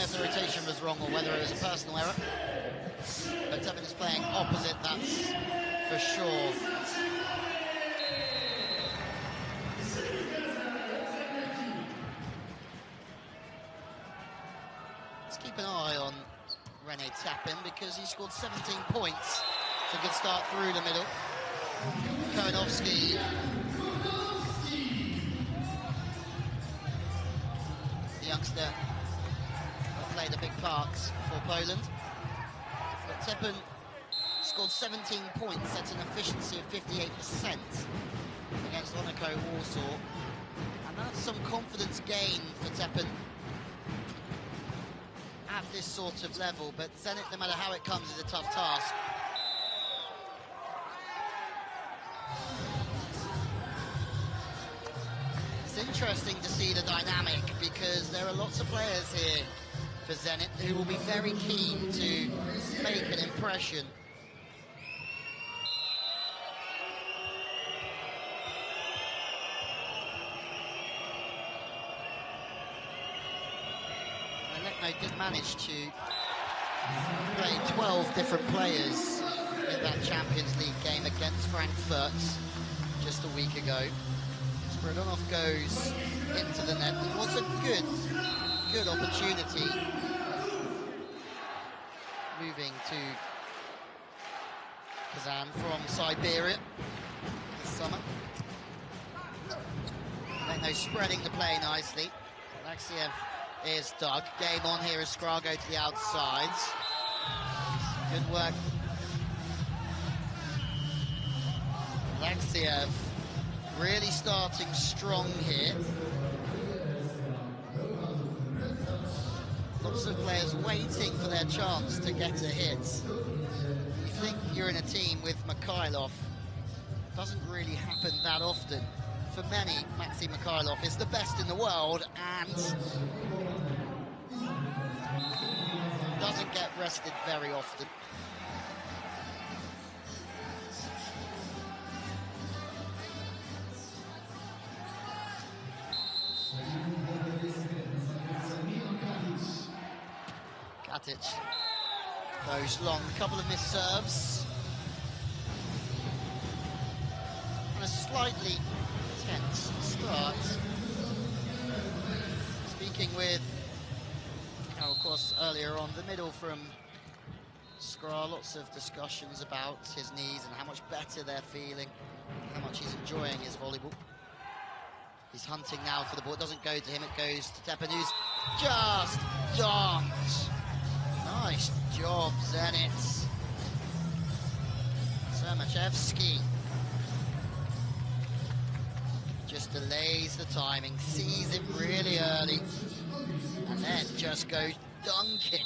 if the rotation was wrong or whether it was a personal error. But Teppan is playing opposite, that's for sure. Let's keep an eye on Rene Tappin because he scored 17 points. It's a good start through the middle. Kołanowski. The youngster played a big part for Poland. But Teppan scored 17 points at an efficiency of 58% against Monaco Warsaw. And that's some confidence gain for Teppan at this sort of level. But Zenit, no matter how it comes, is a tough task. It's interesting to see the dynamic because there are lots of players here for Zenit who will be very keen to make an impression. Alekno did manage to play 12 different players in that Champions League game against Frankfurt just a week ago. Spreadonov goes into the net. It was a good opportunity. Moving to Kazan from Siberia this summer. Alekno spreading the play nicely. Alexiev is dug. Game on here as Skra go to the outsides. Good work. Alexiev really starting strong here. Lots of players waiting for their chance to get a hit. You think you're in a team with Mikhailov. Doesn't really happen that often. For many, Maxim Mikhailov is the best in the world and doesn't get rested very often. Katic goes long, a couple of missed serves. And a slightly tense start. Speaking with Carol, of course, earlier on, the middle from Skra, lots of discussions about his knees and how much better they're feeling, how much he's enjoying his volleyball. He's hunting now for the ball, it doesn't go to him, it goes to Teppan, who's just dunked. Nice job, Zenit. Sermachevsky just delays the timing, sees it really early, and then just goes dunking.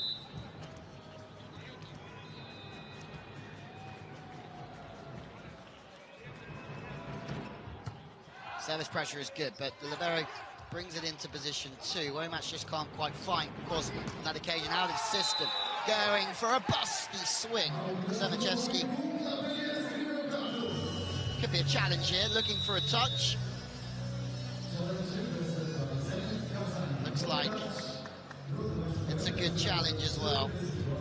Service pressure is good, but the libero brings it into position two. Womack just can't quite find, of course, on that occasion, out of system. Going for a busty swing. Sermachevsky. Could be a challenge here, looking for a touch. Looks like it's a good challenge as well.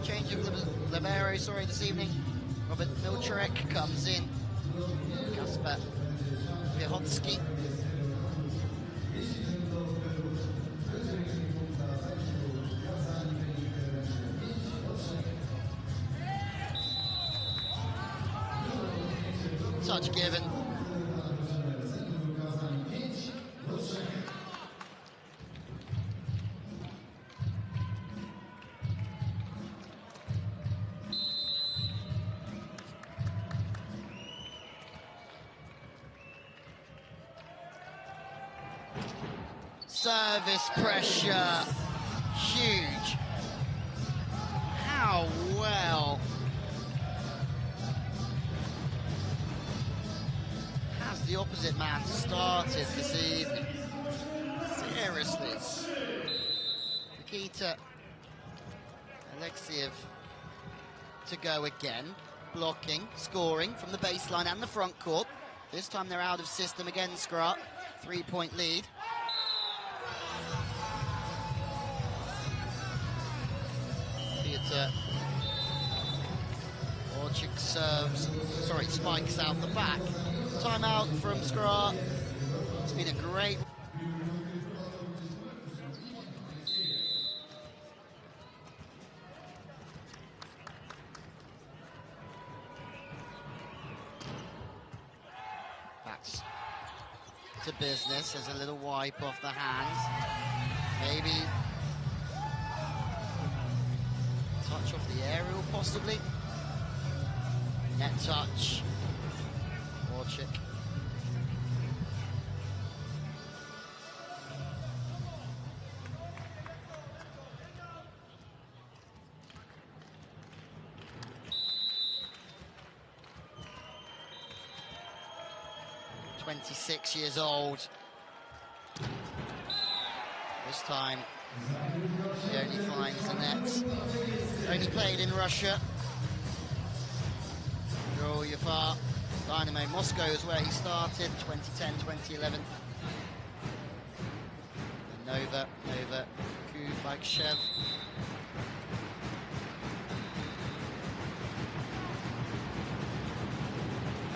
Change of libero, this evening. Robert Milcharek comes in. Kasper Vyhotsky. Touch given. Service pressure, huge. How well has the opposite man started this evening? Seriously. Nikita Alexiev to go again, blocking, scoring from the baseline and the front court. This time they're out of system again, Skra, 3-point lead. Orchik serves, sorry, spikes out the back. Timeout from Skra. It's been a great... Back to business. There's a little wipe off the hands. Maybe touch off the aerial, possibly. Net touch. Orchik. "26 years old. This time, he only finds the net. Only played in Russia. UEFA Dynamo Moscow is where he started, 2010, 2011. Nova Kubakshev.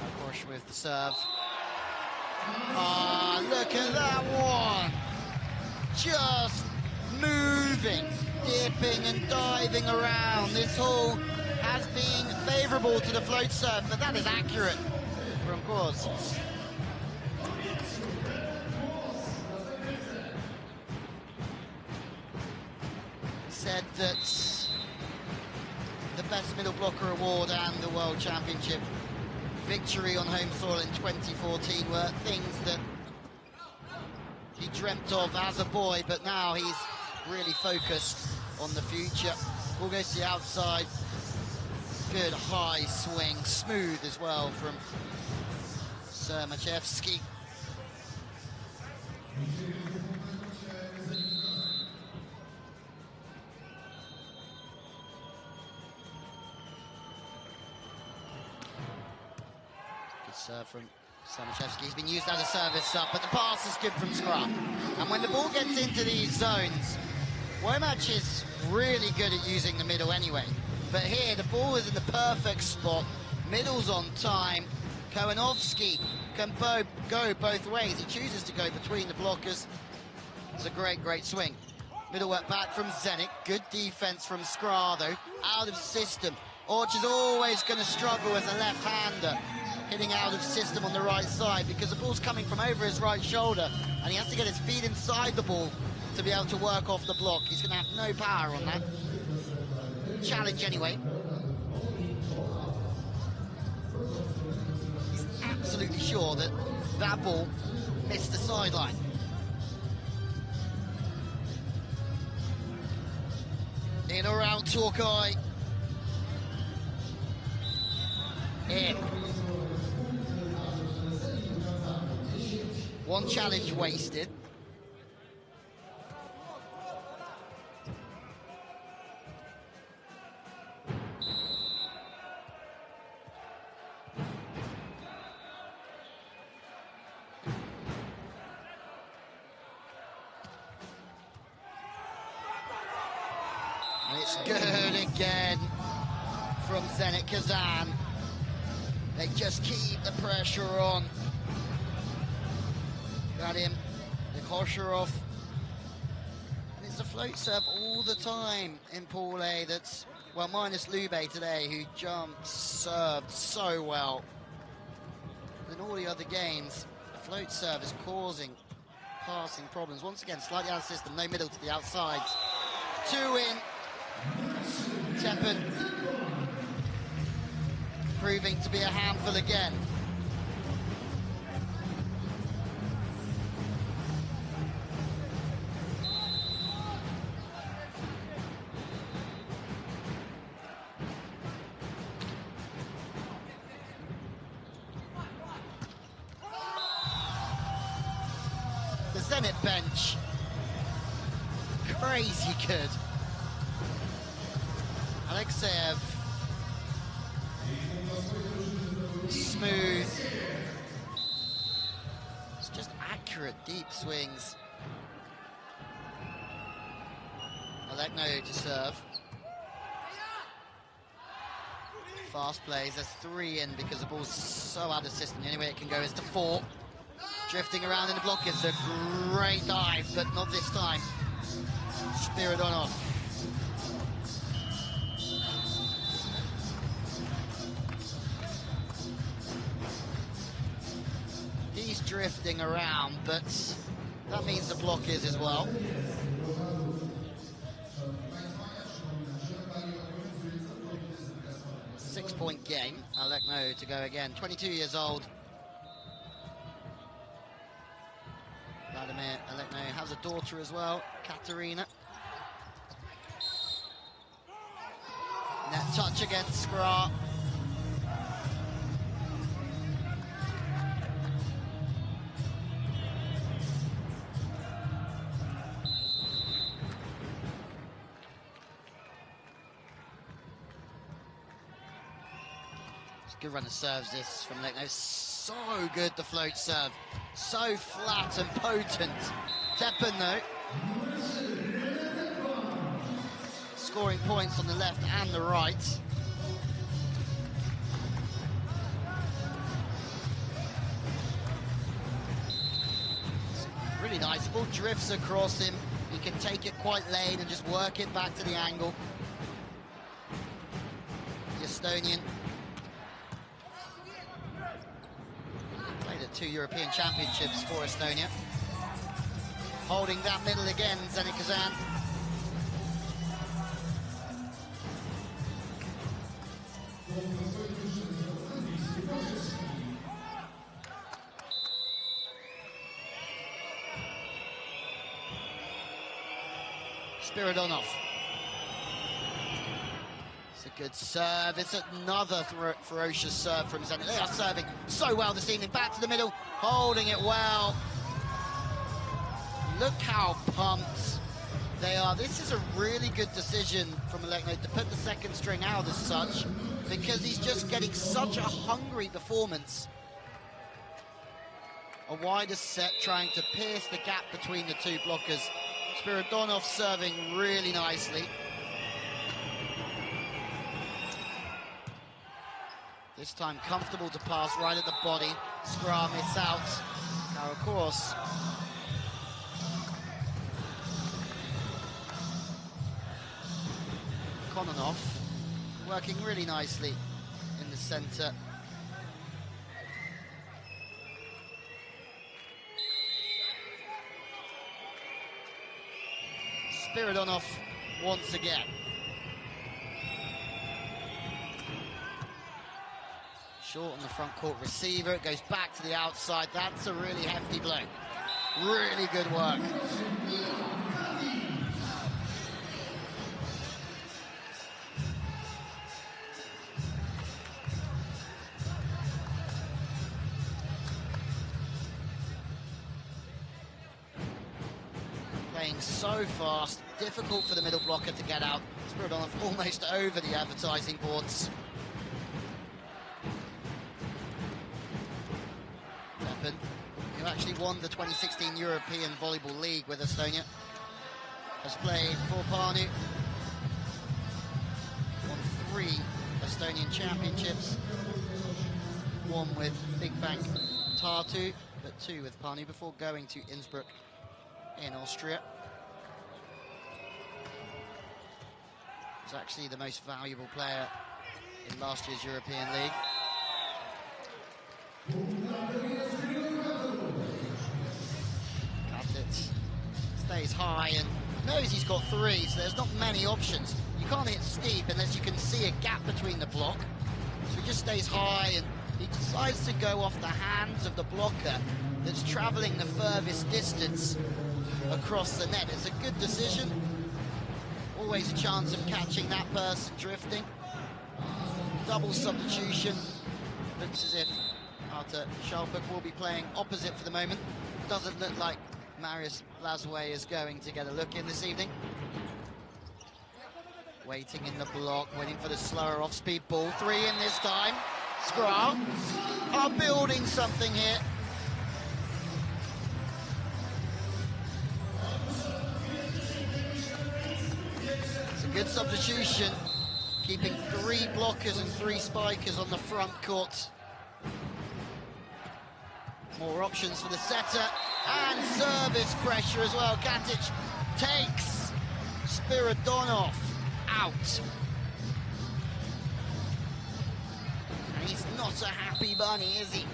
Of course, with the serve. Ah, look at that one! Just moving, dipping and diving around. This hole has been favourable to the float serve, but that is accurate from course. Said that the best middle blocker award and the World Championship victory on home soil in 2014 were things that he dreamt of as a boy, but now he's really focused on the future. Ball goes to the outside. Good high swing, smooth as well from Sermachevsky. Good serve from Sermachevsky. He's been used as a service up, but the pass is good from Skra. And when the ball gets into these zones, Womack is really good at using the middle anyway. But here, the ball is in the perfect spot. Middle's on time. Kowanovski can go both ways. He chooses to go between the blockers. It's a great swing. Middle work back from Zenit. Good defense from Skra, though. Out of system. Orch is always going to struggle as a left-hander, hitting out of system on the right side because the ball's coming from over his right shoulder, and he has to get his feet inside the ball to be able to work off the block. He's going to have no power on that. Challenge anyway. He's absolutely sure that that ball missed the sideline. In or out, Torquay. In. One challenge wasted. And it's good again from Zenit Kazan. They just keep the pressure on. Got him, the Kosharov. And it's a float serve all the time in Pool A. That's, well, minus Lube today, who jumped, served so well. In all the other games, the float serve is causing passing problems. Once again, slightly out of system, no middle to the outsides. Two in. Teppen proving to be a handful again. The Zenit bench, crazy good. Alexeyev, smooth. It's just accurate, deep swings. Alekno to serve. fast plays. There's 3 in because the ball's so out of system. The only way it can go is to 4. Drifting around in the block is a great dive, but not this time. Spiridonov. He's drifting around, but that means the block is as well. Six-point game. Alekno to go again. 22 years old. Vladimir Alekno has a daughter as well, Katerina. Net touch against Skra. Good run of serves this from Alekno. So good, the float serve. So flat and potent. Teppen though, scoring points on the left and the right. Really nice. The ball drifts across him. He can take it quite late and just work it back to the angle. The Estonian played at 2 European Championships for Estonia. Holding that middle again, Zenit Kazan. Spiridonov. It's a good serve. It's another ferocious serve from Zenit. They are serving so well this evening. Back to the middle, holding it well. Look how pumped they are. This is a really good decision from Alekno to put the second string out as such, because he's just getting such a hungry performance. A wider set, trying to pierce the gap between the two blockers. Spiridonov serving really nicely. This time comfortable to pass right at the body. Skra miss out. Now of course, Kononov working really nicely in the centre. Spiridonov once again. Short on the front court receiver, it goes back to the outside. That's a really hefty blow. Really good work. Playing so fast, difficult for the middle blocker to get out. Spiridonov almost over the advertising boards. Teppen, who actually won the 2016 European Volleyball League with Estonia, has played for Pärnu, won 3 Estonian championships, 1 with Big Bank Tartu, but 2 with Pärnu before going to Innsbruck in Austria. Was actually the most valuable player in last year's European League. Katic stays high and knows he's got 3, so there's not many options. You can't hit steep unless you can see a gap between the block. So he just stays high and he decides to go off the hands of the blocker that's traveling the furthest distance across the net. It's a good decision. Always a chance of catching that person drifting. Double substitution. Looks as if Artur Shalpuk will be playing opposite for the moment. Doesn't look like Marius Blazway is going to get a look in this evening. Waiting in the block, waiting for the slower off-speed ball. 3 in this time. Skra are building something here. Good substitution. keeping 3 blockers and 3 spikers on the front court. More options for the setter, and service pressure as well. Katic takes Spiridonov out. And he's not a happy bunny, is he?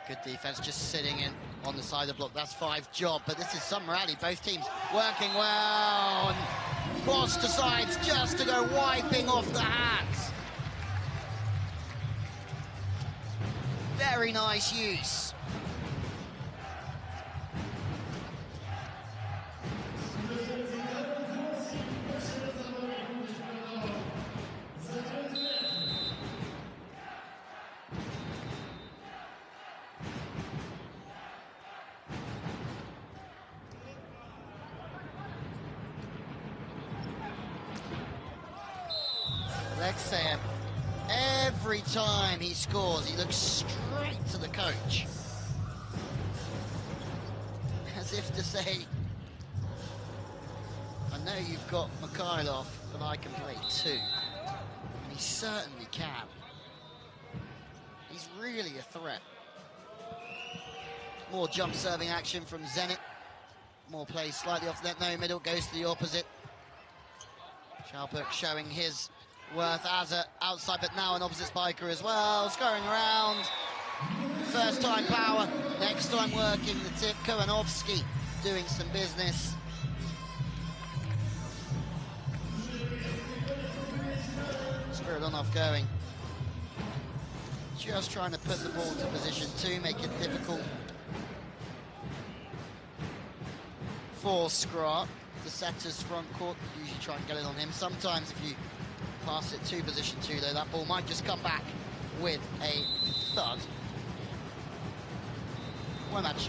Good defense, just sitting in on the side of the block. That's 5 job, but this is some rally. Both teams working well, and Boss decides just to go wiping off the hands. Very nice use. Alexeyev, every time he scores, he looks straight to the coach. As if to say, I know you've got Mikhailov, but I can play too. And he certainly can. He's really a threat. More jump serving action from Zenit. More play slightly off the net, no middle, goes to the opposite. Shalpuk showing his worth as an outside, but now an opposite spiker as well. Scoring around. First time power, next time working the tip. Kowanovski doing some business. Spiridonov going. Just trying to put the ball to position 2, make it difficult for Skra. The setter's front court, usually try and get it on him. Sometimes if you pass it to position 2, though, that ball might just come back with a thud. One match.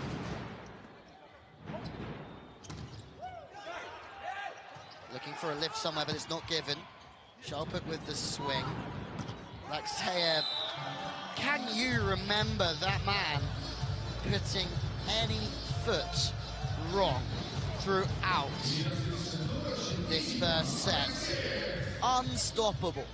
Looking for a lift somewhere, but it's not given. Shalpuk with the swing. Alexeyev, can you remember that man putting any foot wrong throughout this first set? Unstoppable.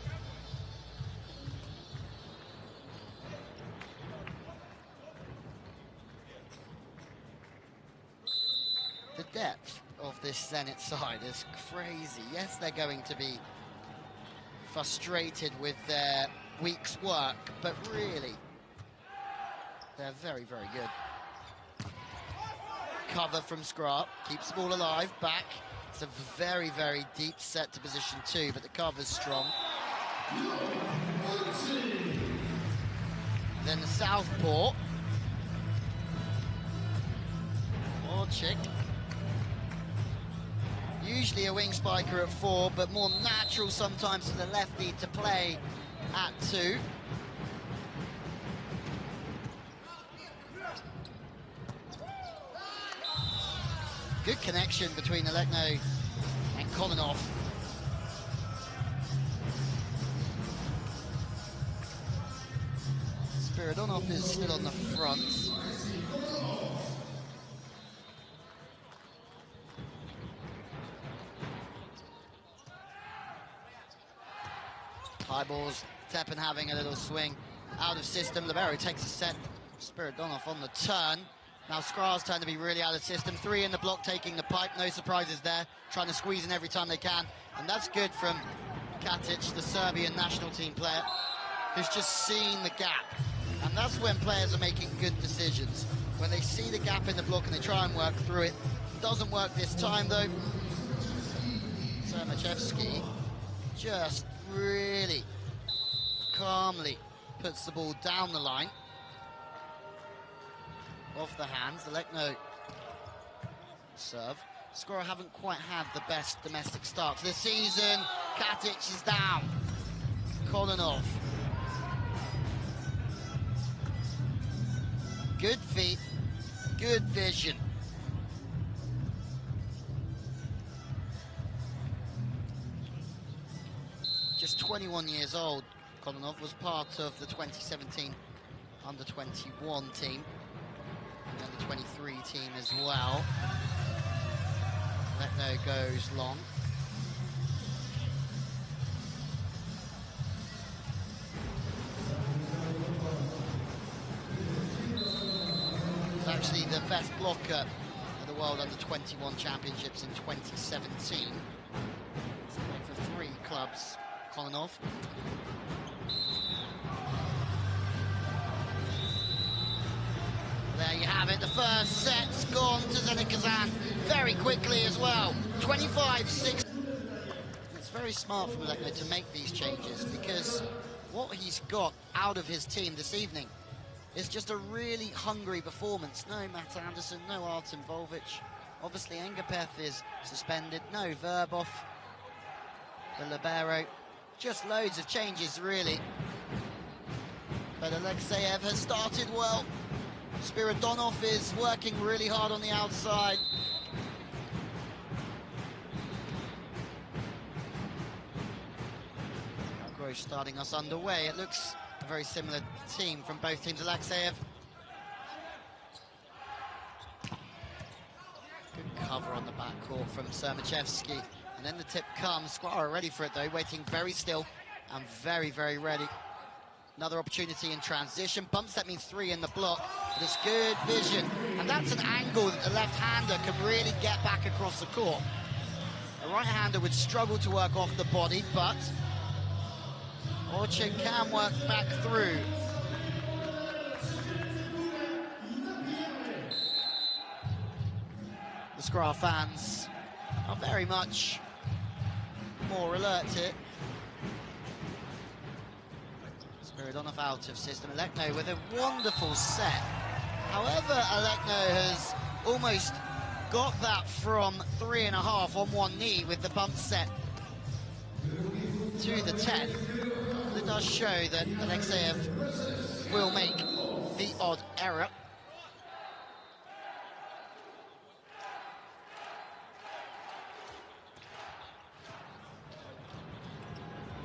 The depth of this Zenit side is crazy. Yes, they're going to be frustrated with their week's work, but really, they're very, very good. Cover from Skra, keeps the ball alive, back. It's a very, very deep set to position 2, but the cover's strong. Then the southpaw. Orchik. Usually a wing spiker at 4, but more natural sometimes to the lefty to play at 2. Good connection between Alekno and Kononov. Spiridonov is still on the front. High balls, Tepin having a little swing out of system. Libero takes a set. Spiridonov on the turn. Now Skra's turn to be really out of system. 3 in the block, taking the pipe. No surprises there. Trying to squeeze in every time they can. And that's good from Katic, the Serbian national team player, who's just seen the gap. And that's when players are making good decisions. When they see the gap in the block and they try and work through it. Doesn't work this time, though. Sermachevsky just really calmly puts the ball down the line. Off the hands, Alekno serve. Skra haven't quite had the best domestic start to the season. Katic is down. Kononov. good feet, good vision. Just 21 years old, Kononov was part of the 2017 under-21 team, and the under-23 team as well. Letno goes long. He's actually the best blocker at the World Under-21 Championships in 2017. He's played for 3 clubs, Kononov. There you have it, the first set's gone to Zenit Kazan very quickly as well. 25-6. It's very smart from Letno to make these changes, because what he's got out of his team this evening is just a really hungry performance. No Matt Anderson, no Artem Volvic. Obviously Engapeth is suspended, no Verbov, the libero. Just loads of changes really. But Alexeyev has started well. Spiridonov is working really hard on the outside. Gross starting us underway. It looks a very similar team from both teams. Alexeyev. Good cover on the backcourt from Sermachevsky. And then the tip comes. Skra ready for it though, waiting very still and very, very ready. Another opportunity in transition. Bumps, that means 3 in the block. But it's good vision. And that's an angle that the left-hander can really get back across the court. The right-hander would struggle to work off the body, but Orchard can work back through. The Skra fans are very much more alert here. Spiridonov out of system. Letno with a wonderful set. However, Letno has almost got that from 3.5 on one knee with the bump set to the 10. It does show that Alexeyev will make the odd error.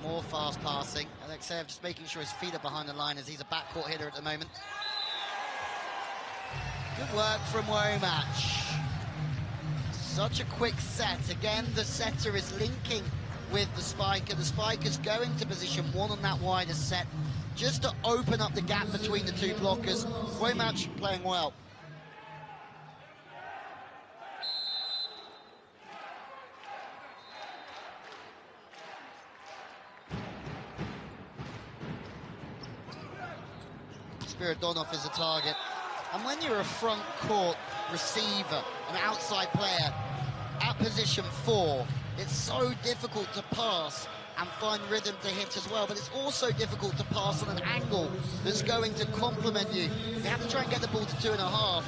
More fast passing. Alexeyev just making sure his feet are behind the line as he's a backcourt hitter at the moment. Good work from Womach. Such a quick set. Again, the setter is linking with the spiker. The spiker's going to position 1 on that wider set just to open up the gap between the 2 blockers. Womach playing well. Spiridonov is a target. And when you're a front court receiver, an outside player at position 4, it's so difficult to pass and find rhythm to hit as well, but it's also difficult to pass on an angle that's going to complement you. You have to try and get the ball to 2.5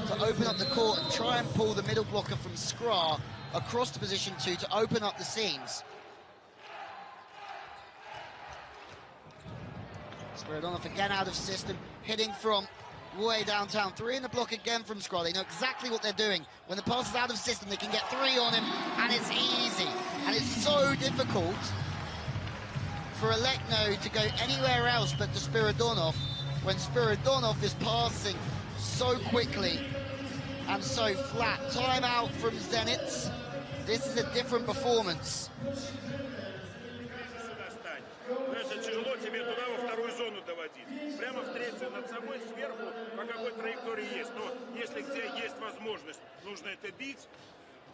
to open up the court and try and pull the middle blocker from Skra across to position 2 to open up the seams. Spiridonov again out of system, hitting from way downtown. 3 in the block again from Skra. They know exactly what they're doing. When the pass is out of system, they can get 3 on him, and it's easy. And it's so difficult for Letno to go anywhere else but to Spiridonov when Spiridonov is passing so quickly and so flat. Timeout from Zenit. This is a different performance. Прямо в третью, над собой, сверху, по какой траектории есть. Но если где есть возможность, нужно это бить.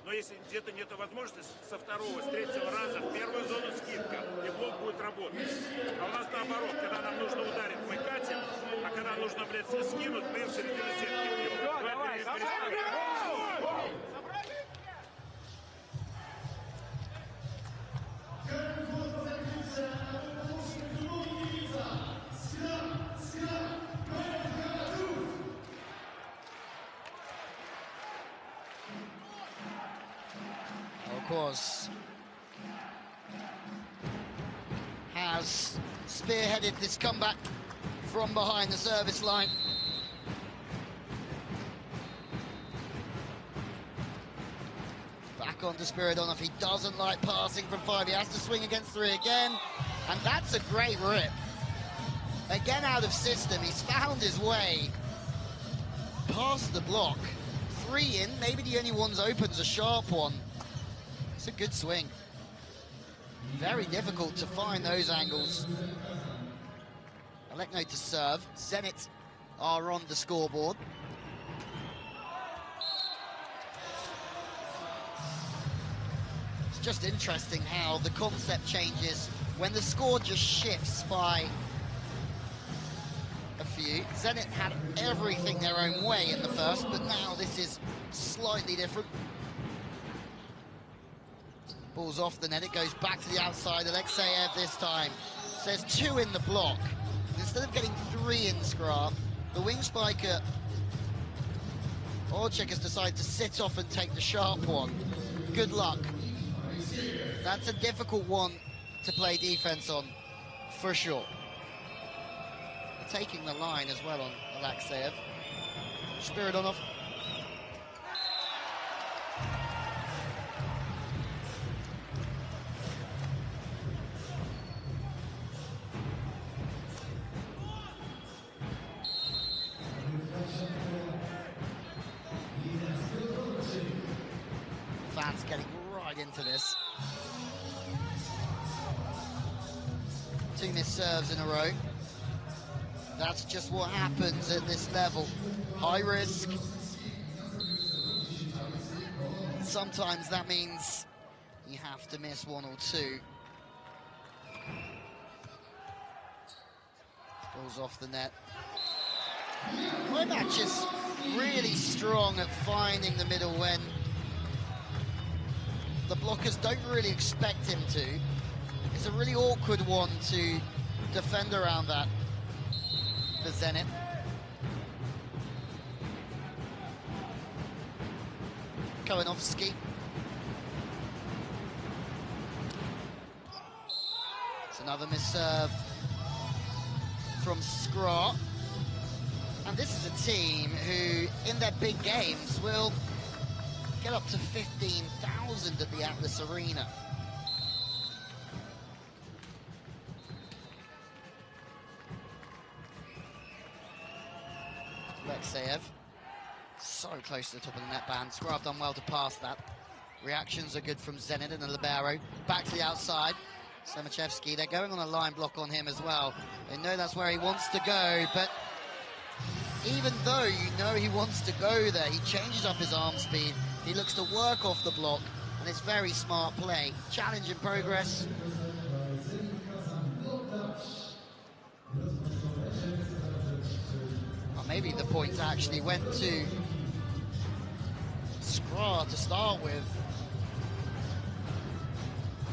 Но если где-то нет возможности, со 2-го, с 3-го раза в первую зону скидка, и блок будет работать. А у нас наоборот, когда нам нужно ударить, мы катим, а когда нужно, блядь, скинуть, мы в середину сетки. Of course, has spearheaded this comeback from behind the service line. back onto Spiridonov. He doesn't like passing from 5. He has to swing against 3 again. And that's a great rip. Again out of system. He's found his way past the block. 3 in. Maybe the only one's open's a sharp one. It's a good swing. Very difficult to find those angles. Alekno to serve. Zenit are on the scoreboard. It's just interesting how the concept changes when the score just shifts by a few. Zenit had everything their own way in the first, but now this is slightly different. Ball's off the net, it goes back to the outside. Alekseyev this time. So there's 2 in the block. Instead of getting 3 in Skra, the wing spiker, Orchek, has decided to sit off and take the sharp one. Good luck. That's a difficult one to play defense on, for sure. Taking the line as well on Alekseyev. Spiridonov. Fans getting right into this. 2 missed serves in a row. That's just what happens at this level. High risk. Sometimes that means you have to miss 1 or 2. Ball's off the net. My match is really strong at finding the middle when the blockers don't really expect him to. It's a really awkward one to defend around that for Zenit. Kowanovski. It's another misserve from Skra. And this is a team who, in their big games, will get up to 15,000 at the Atlas Arena. Alekseyev, so close to the top of the net band. Skra have done well to pass that. Reactions are good from Zenit and the libero. Back to the outside. Semachevsky, they're going on a line block on him as well. They know that's where he wants to go, but even though you know he wants to go there, he changes up his arm speed. He looks to work off the block, and it's very smart play. Challenge in progress. Well, maybe the point actually went to Skra to start with.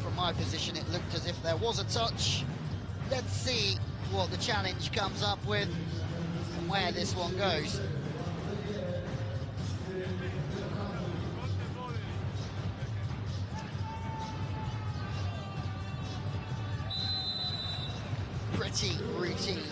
From my position, it looked as if there was a touch. Let's see what the challenge comes up with and where this one goes. Pretty routine.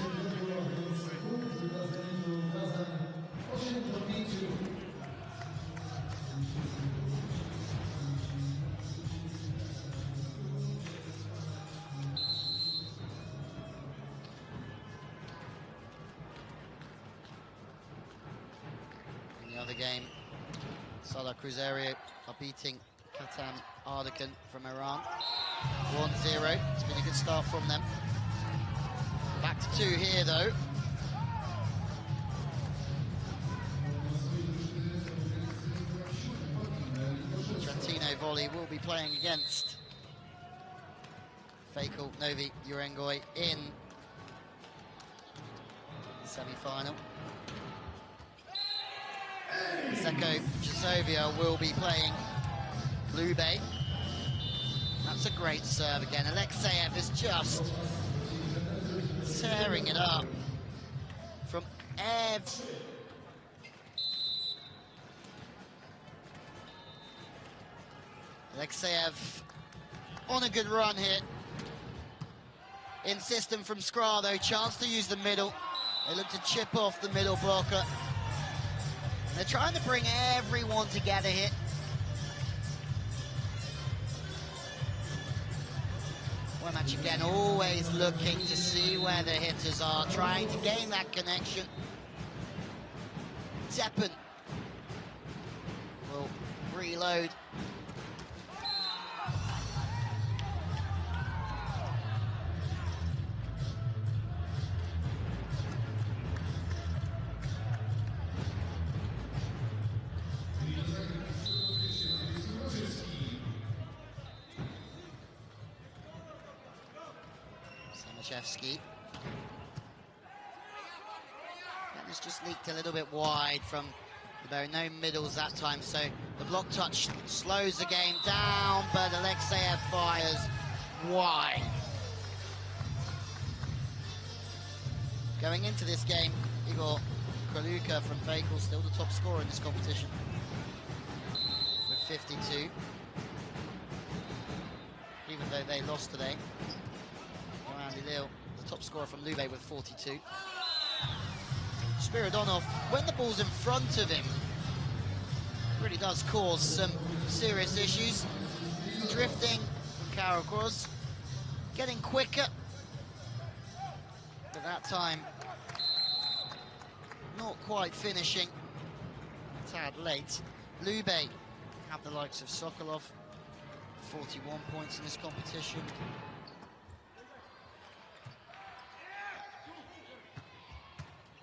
In the other game, Salah Cruzeiro are beating Kazan Ardakan from Iran 1-0. It's been a good start from them. Back to 2 here, though. Trentino volley will be playing against Fakel Novi Urengoy in the semi-final. Seko Jasovia will be playing Lube. That's a great serve again. Alekseyev is just tearing it up from Ev. Alekseyev on a good run here. In system from Skra, though, chance to use the middle. They look to chip off the middle blocker. They're trying to bring everyone together here. Womack again, always looking to see where the hitters are, trying to gain that connection. Teppen will reload. Samachevsky. And it's just leaked a little bit wide from the bow. No middles that time, so the block touch slows the game down, but Alexeyev fires wide. Going into this game, Igor Kroluka from Fakel, still the top scorer in this competition with 52. Even though they lost today. Andy Lille, the top scorer from Lube with 42. Spiridonov, when the ball's in front of him, really does cause some serious issues. Drifting from Karokros, getting quicker, but that time not quite finishing. A tad late. Lube have the likes of Sokolov, 41 points in this competition.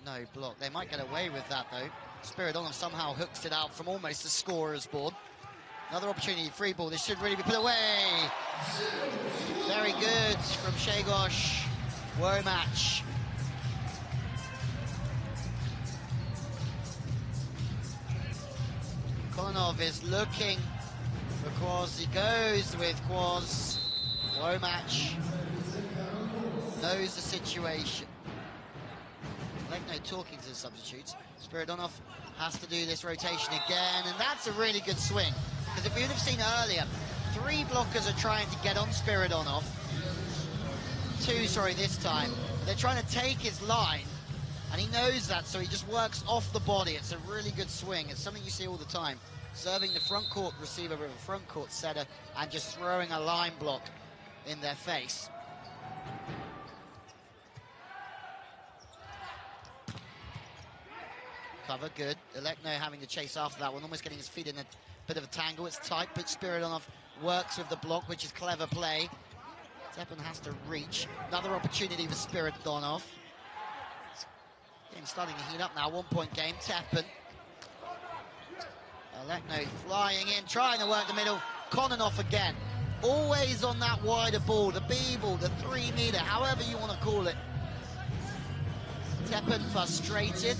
No block. They might get away with that, though. Spiridonov somehow hooks it out from almost the scorer's board. Another opportunity, free ball. This should really be put away. Very good from Shegosh. Womack. Kononov is looking for Quaz. He goes with Quaz. Womack knows the situation. No talking to the substitutes. Spiridonov has to do this rotation again, and that's a really good swing. Because if you'd have seen earlier, 3 blockers are trying to get on Spiridonov. 2, sorry, this time. They're trying to take his line, and he knows that, so he just works off the body. It's a really good swing. It's something you see all the time. Serving the front court receiver with a front court setter and just throwing a line block in their face. Cover, good. Elekno having to chase after that one, almost getting his feet in a bit of a tangle. It's tight, but Spiridonov works with the block, which is clever play. Teppen has to reach. Another opportunity for Spiridonov. Game's starting to heat up now, 1-point game. Teppen. Elekno flying in, trying to work the middle. Kononov again. Always on that wider ball, the B ball, the 3 meter, however you want to call it. Teppen frustrated.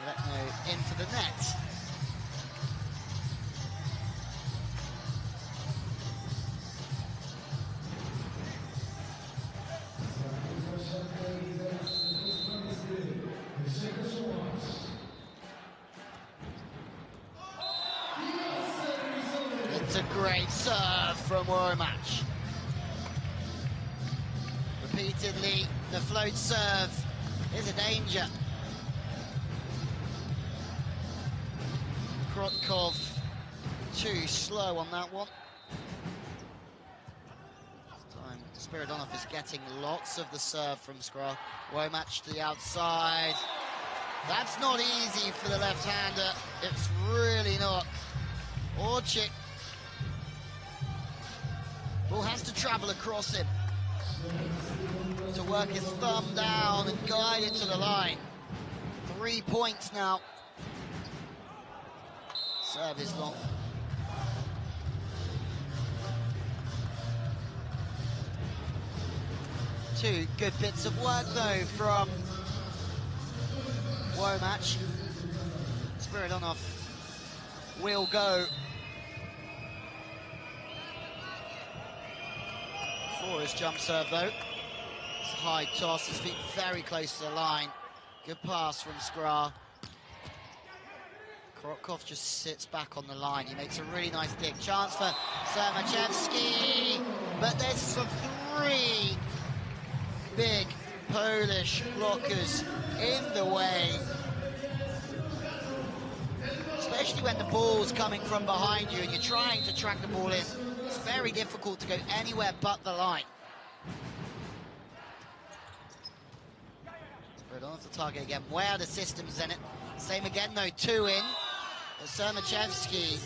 Elekno into the net. It's a great serve from Womack. Repeatedly, the float serve is a danger. Krotkov too slow on that one. This time Spiridonov is getting lots of the serve from Skra. Womack to the outside. That's not easy for the left-hander. It's really not. Orchik. Ball has to travel across him to work his thumb down and guide it to the line. 3 points now. Serve is long. Two good bits of work though from Womack. Spiridonov will go for his jump serve though. It's a high toss, his feet very close to the line. Good pass from Skra. Krotkov just sits back on the line. He makes a really nice dig. Chance for Samachevsky, but there's some 3 big Polish blockers in the way. Especially when the ball's coming from behind you and you're trying to track the ball in. It's very difficult to go anywhere but the line. But on the target again, way out of system, Zenit. Same again though, 2 in. Sermachevsky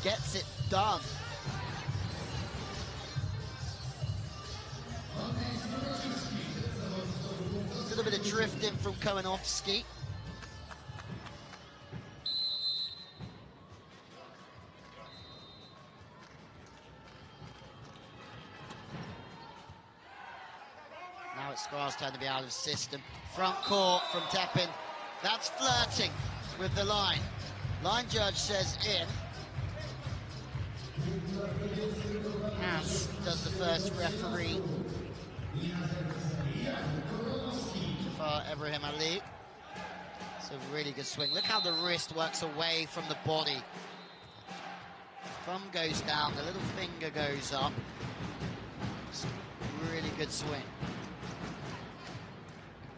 gets it done. A little bit of drifting from Komanovsky. Now it's Skra's turn to be out of system. Front court from Tepin. That's flirting with the line. Line judge says in. As does the first referee. Jafar Ibrahim Ali. It's a really good swing. Look how the wrist works away from the body. The thumb goes down, the little finger goes up. It's a really good swing.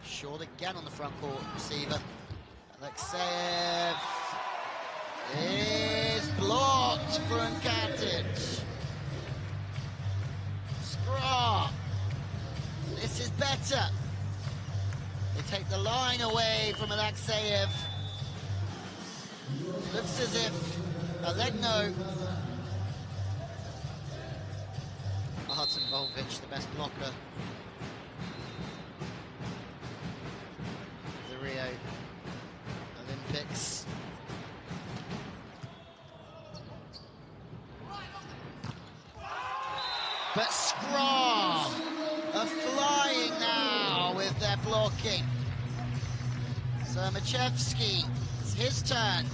Short again on the front court receiver. Alexeyev is blocked from Katic. Skra. This is better. They take the line away from Alexeyev. Looks as if Alegno. Martin Volvic, the best blocker. The Rio Olympics. But Skra are flying now with their blocking. Sermachevsky, it's his turn.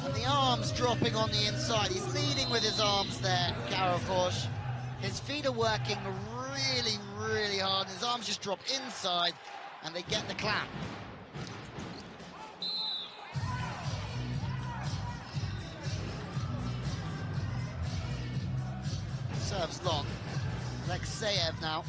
And the arms dropping on the inside. He's leading with his arms there, Karakosh. His feet are working really, really hard. His arms just drop inside and they get the clap. Serves long. Alexeyev now.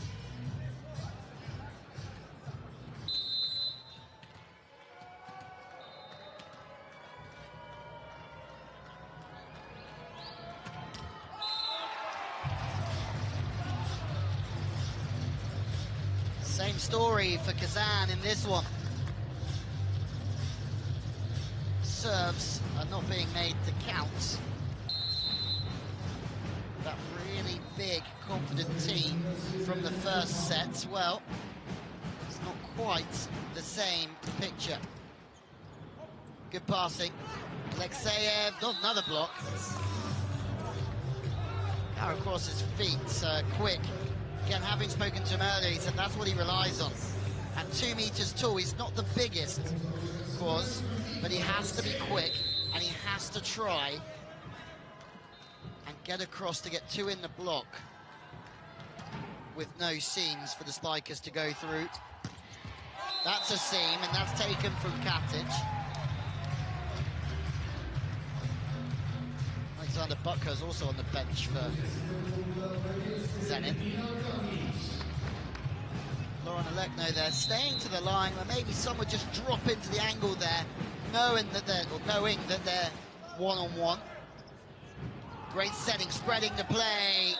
Same story for Kazan in this one. Serves are not being made to count. That really big, confident team from the first set, well, it's not quite the same picture. Good passing. Alexeyev, not another block. Now across his feet, quick. Again, having spoken to him earlier, he said that's what he relies on. At 2 meters tall, he's not the biggest, of course, but he has to be quick, and he has to try and get across to get 2 in the block with no seams for the spikers to go through. That's a seam, and that's taken from Katic. Alexander Butker's also on the bench for Zenit. Lauren Alegno there, staying to the line where maybe someone just drop into the angle there, knowing that they're one-on-one. Great setting, spreading the play.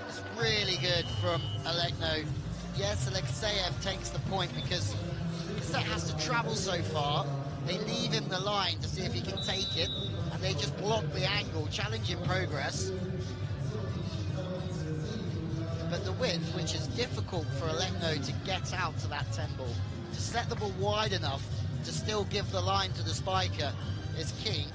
It's really good from Alegno. Yes, Alexeyev takes the point because that has to travel so far. They leave him the line to see if he can take it, and they just block the angle, challenge in progress. But the width, which is difficult for Alegno to get out to that 10 ball, to set the ball wide enough to still give the line to the spiker, is key.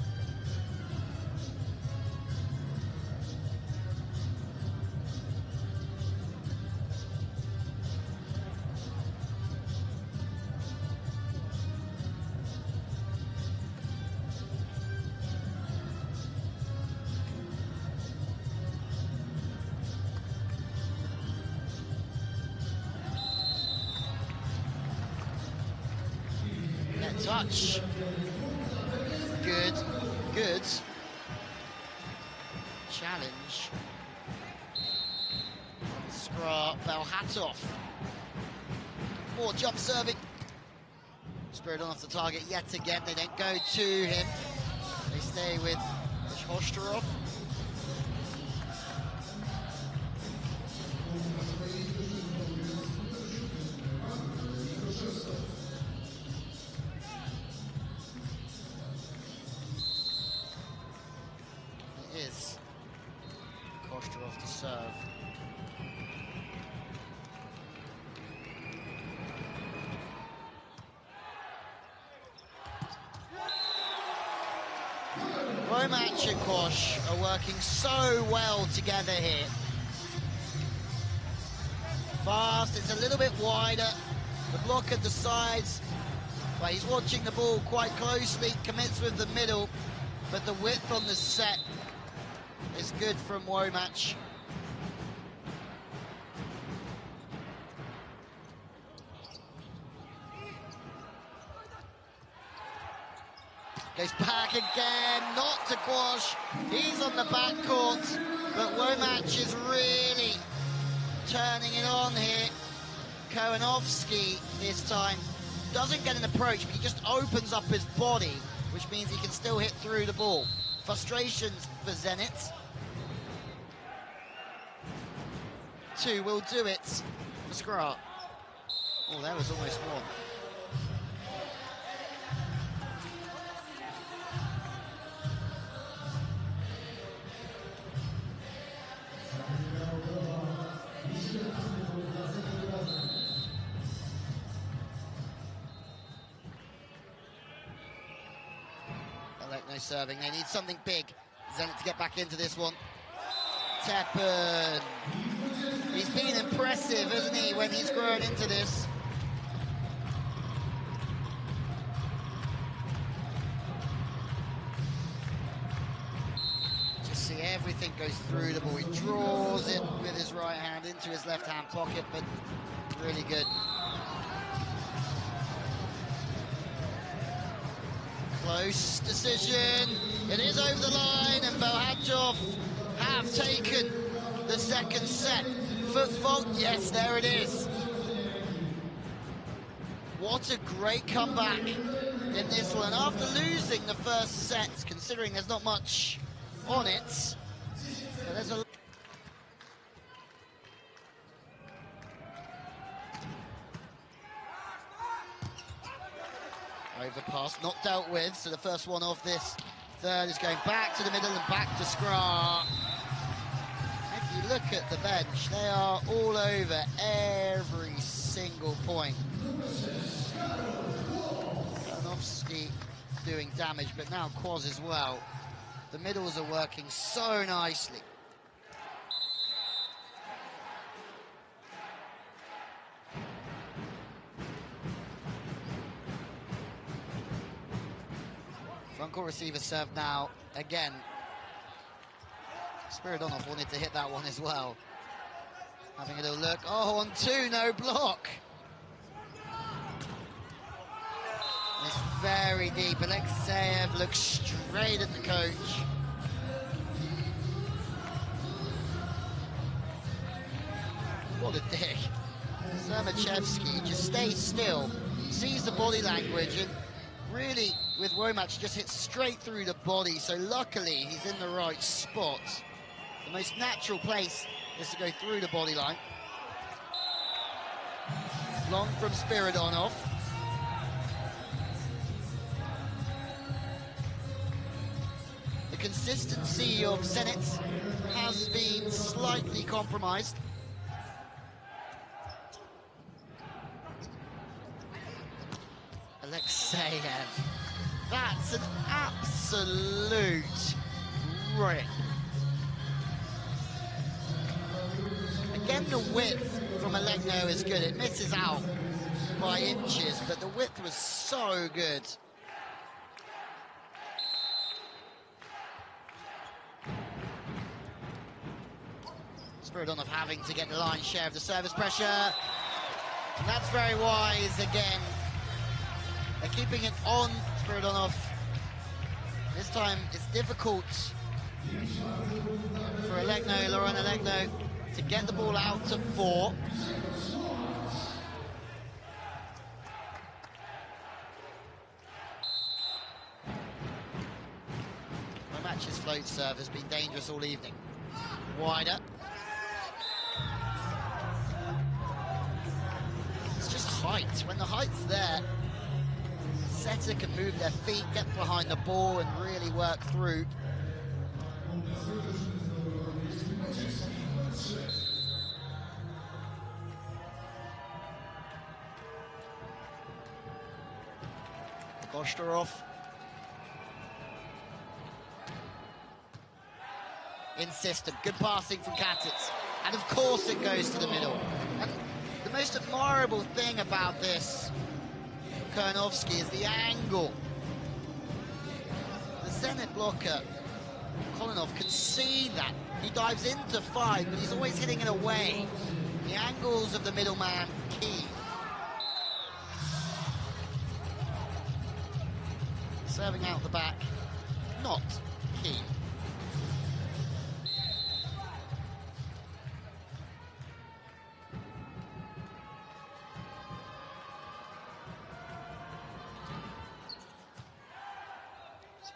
Touch. Good. Challenge. damage. Skra, Belchatow. More jump serving. Spiridonov the target yet again. They don't go to him. They stay with Belchatow. It is Belchatow to serve. Romatch and Kosh are working so well together here. Fast, it's a little bit wider. The block at the sides, but he's watching the ball quite closely, commits with the middle, but the width on the set is good from Romatch. Goes back again, not to Quash. He's on the back court, but Romatch is really turning it on here. Kowanovski this time doesn't get an approach, but he just opens up his body, which means he can still hit through the ball. Frustrations for Zenit. 2 will do it for Skra. Oh, there was almost one. No serving, they need something big. Zenit to get back into this one. Teppen. He's been impressive, isn't he, when he's grown into this. Just see everything goes through the ball. He draws it with his right hand into his left hand pocket, but really good. Close decision. It is over the line, and Belchatow have taken the second set. Foot fault, yes, there it is. What a great comeback in this one. After losing the first set, considering there's not much on it, there's a overpass, not dealt with, so the first one of this third is going back to the middle and back to Skra. If you look at the bench, they are all over every single point. Kowanovski doing damage, but now Quaz as well. The middles are working so nicely. Front court receiver serve now again. Spiridonov wanted to hit that one as well. Having a little look. Oh, on 2, no block. It's very deep. Alexeyev looks straight at the coach. What a dig. Zermachevsky just stays still, sees the body language, and really, with Romatch, just hits straight through the body, so luckily he's in the right spot. The most natural place is to go through the body line. Long from Spiridonov. The consistency of Zenit has been slightly compromised. Alexeyev. That's an absolute rip. Again, the width from Alekno is good. It misses out by inches, but the width was so good. Spiridonov having to get the lion's share of the service pressure. And that's very wise again. They're keeping it on Spiridonov. This time it's difficult For Laurent Alekno to get the ball out to 4. Match's float serve has been dangerous all evening. Wider. It's just height. When the height's there, the setter can move their feet, get behind the ball and really work through. Gostarov. Insistent, good passing from Katic, and of course it goes to the middle. And the most admirable thing about this Kurnovsky is the angle. The Zenit blocker, Kolinov, can see that. He dives into 5, but he's always hitting it away. The angles of the middleman, key. Serving out the back, not key.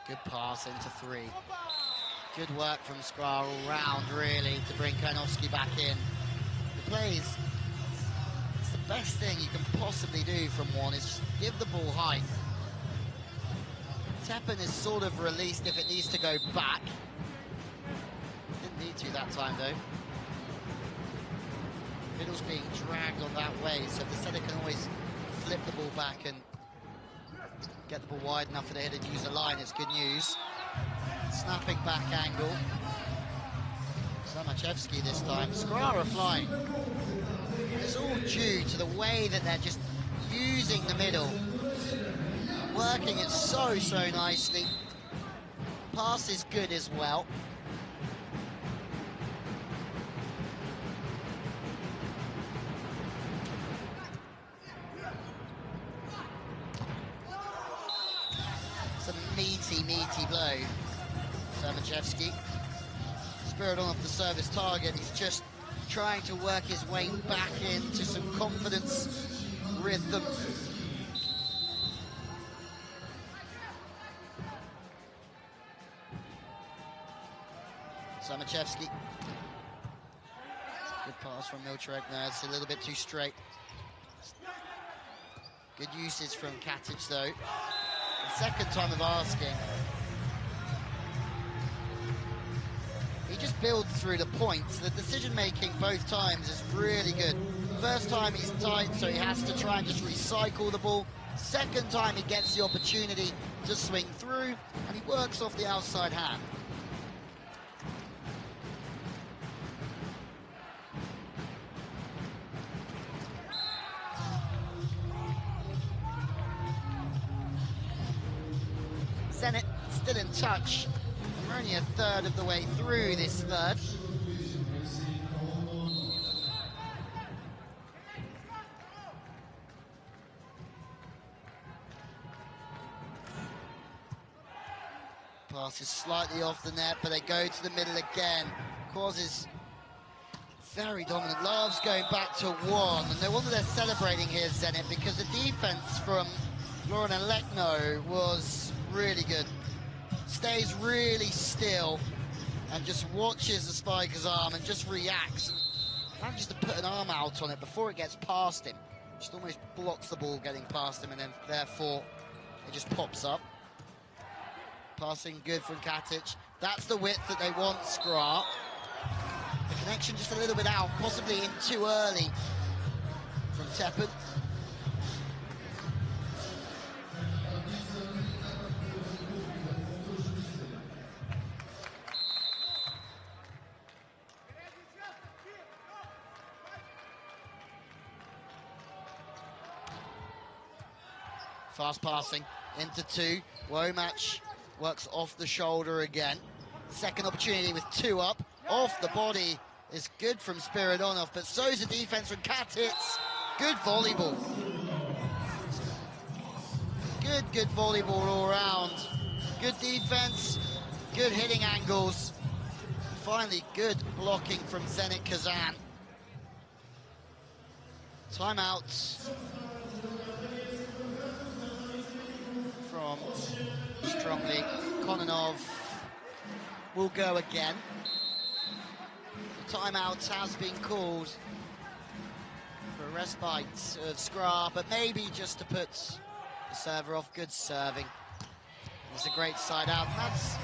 Good pass into 3. Good work from Skra all round, really, to bring Kurnovsky back in. The plays, it's the best thing you can possibly do from one, is just give the ball height. Tepin is sort of released if it needs to go back. Didn't need to that time, though. Middle's being dragged on that way, so the setter can always flip the ball back and get the ball wide enough for the header to use the line. It's good news. Snapping back angle. Samachevsky this time. Skra are flying. It's all due to the way that they're just using the middle. Working it so nicely. Pass is good as well. Meaty blow. Samachevsky. Spiridonov the service target. He's just trying to work his way back into some confidence, rhythm. Samachevsky. Good pass from Milcharek there. It's a little bit too straight. Good usage from Katic though. Second time of asking. He just builds through the points. The decision making both times is really good. First time he's tight, so he has to try and just recycle the ball. Second time he gets the opportunity to swing through, and he works off the outside hand. Zenit still in touch. We're only a third of the way through this third. Pass is slightly off the net, but they go to the middle again. Quaz is very dominant, loves going back to 1, and no wonder they're celebrating here, Zenit, because the defense from Laurent Alekno was really good. Stays really still and just watches the spiker's arm and just reacts. Manages to put an arm out on it before it gets past him. Just almost blocks the ball getting past him, and then therefore it just pops up. Passing good from Katic. That's the width that they want, Skra. The connection just a little bit out, possibly in too early from Tepin. Fast passing into 2. Womack works off the shoulder again. Second opportunity with 2 up. Off the body is good from Spiridonov, but so's the defense from Katic. Good volleyball. Good volleyball all round. Good defense, good hitting angles. finally good blocking from Zenit Kazan. Timeout from Strongly. Kononov will go again. The timeout has been called for a respite of Skra, but maybe just to put the server off. Good serving. It's a great side out. And that's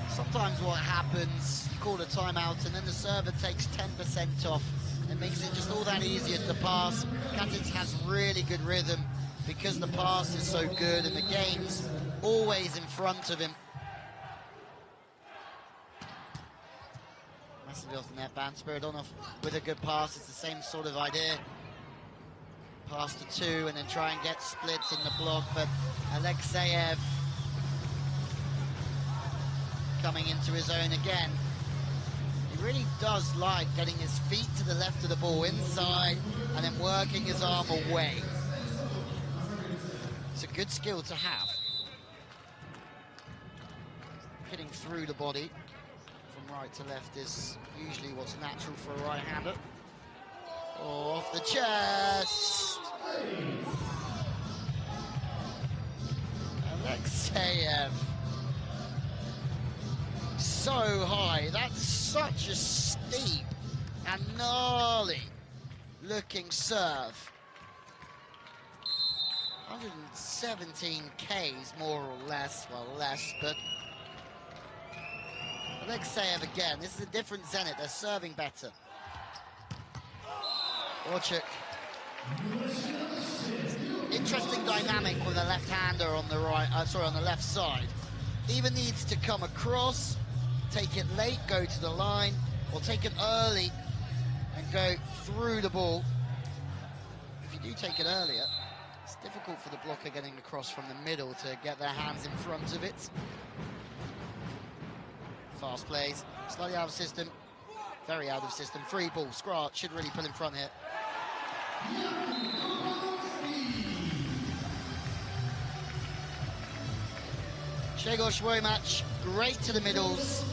sometimes what happens. You call a timeout and then the server takes 10% off. It makes it just all that easier to pass. Kazan has really good rhythm because the pass is so good and the game's always in front of him. Massively off the net band. Spiridonov with a good pass. It's the same sort of idea. Pass to two and then try and get splits in the block, but Alexeyev coming into his own again. He really does like getting his feet to the left of the ball inside and then working his arm away. It's a good skill to have. Hitting through the body from right to left is usually what's natural for a right-hander. Oh, off the chest. Alexeyev. So high. That's such a steep and gnarly looking serve. 117 Ks more or less, well less, but Alexeyev again. This is a different Zenit. They're serving better. Orchuk. Interesting dynamic with a left-hander on the on the left side. Either needs to come across, take it late, go to the line, or take it early and go through the ball. If you do take it earlier, it's difficult for the blocker getting across from the middle to get their hands in front of it. Fast plays, slightly out of system, very out of system. Free ball, Skra should really pull in front here. Shegor Shwomatch, great to the middles,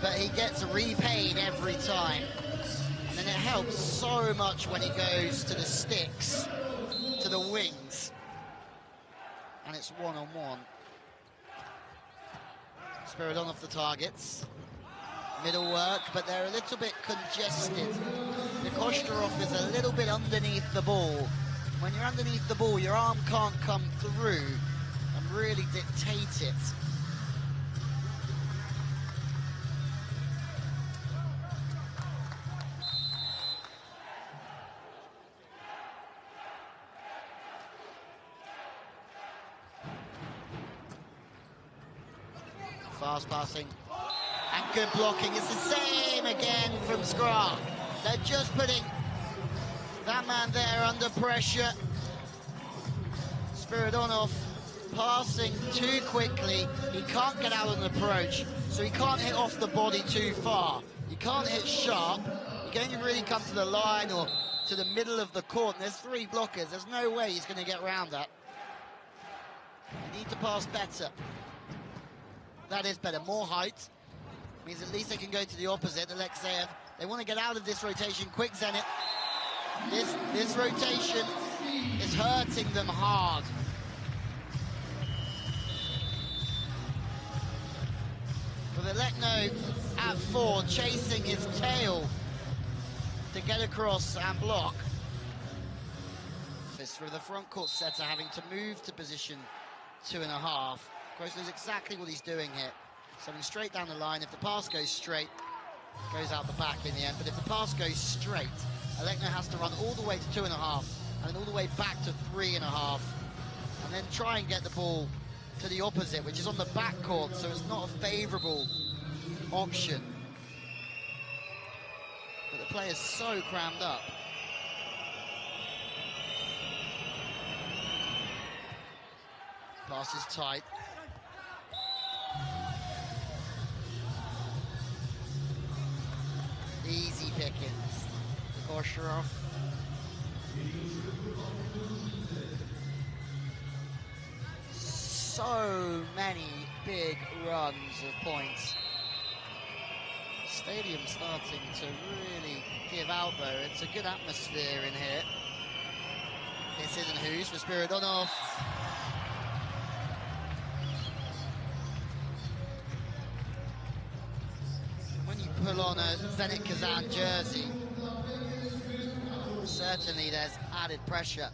but he gets repaid every time. And then it helps so much when he goes to the sticks, to the wings, and it's one-on-one. Spiridonov the targets. Middle work, but they're a little bit congested. The Koshtarov is a little bit underneath the ball. When you're underneath the ball, your arm can't come through and really dictate it. Fast passing. And good blocking. It's the same again from Skra. They're just putting that man there under pressure. Spiridonov passing too quickly. He can't get out on an approach, so he can't hit off the body too far. He can't hit sharp. He can only really come to the line or to the middle of the court. And there's three blockers. There's no way he's going to get around that. They need to pass better. That is better. More height. Means at least they can go to the opposite. Alexeyev, they want to get out of this rotation quick. Zenit, this rotation is hurting them hard. With Alekno at 4, chasing his tail to get across and block. This for the front court setter having to move to position 2.5. Gross knows exactly what he's doing here. Sending straight down the line. If the pass goes straight, goes out the back in the end. But if the pass goes straight, Alekno has to run all the way to 2.5 and then all the way back to 3.5 and then try and get the ball to the opposite, which is on the back court, so it's not a favourable option. But the player's so crammed up. Pass is tight. Easy pickings. Koshtarov. So many big runs of points. Stadium starting to really give out though. It's a good atmosphere in here. This isn't who's for Spiridonov. When you pull on a Zenit Kazan jersey, certainly there's added pressure.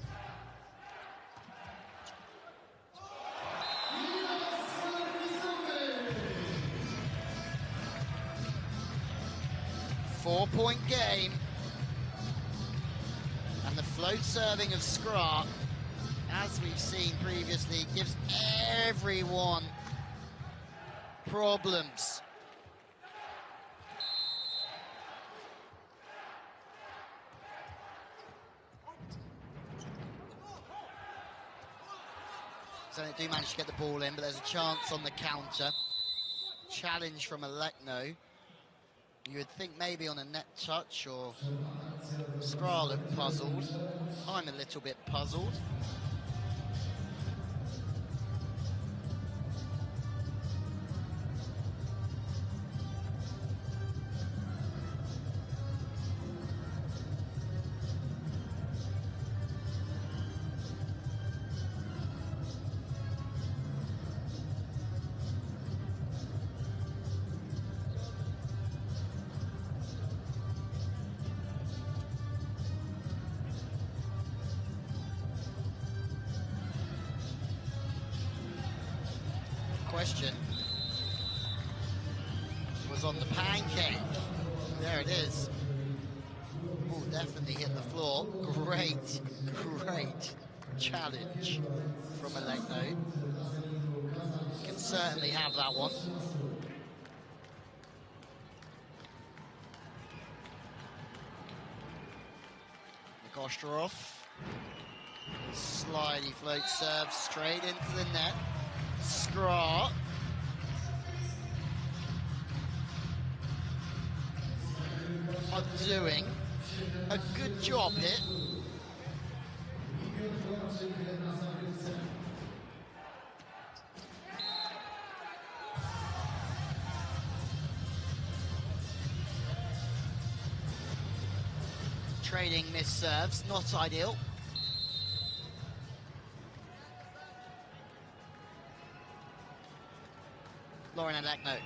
Four-point game, and the float serving of Skra, as we've seen previously, gives everyone problems. Zenit do manage to get the ball in, but there's a chance on the counter. Challenge from Alekno. You would think maybe on a net touch, or Skra looked puzzled. I'm a little bit puzzled. Question was on the pancake. There it is. Oh, definitely hit the floor. Great challenge from Alekno. Can certainly have that one. Kostrov. Slidey float serve straight into the net. Skra. Are doing a good job here. Trading missed serves, not ideal. Lauren Alekno.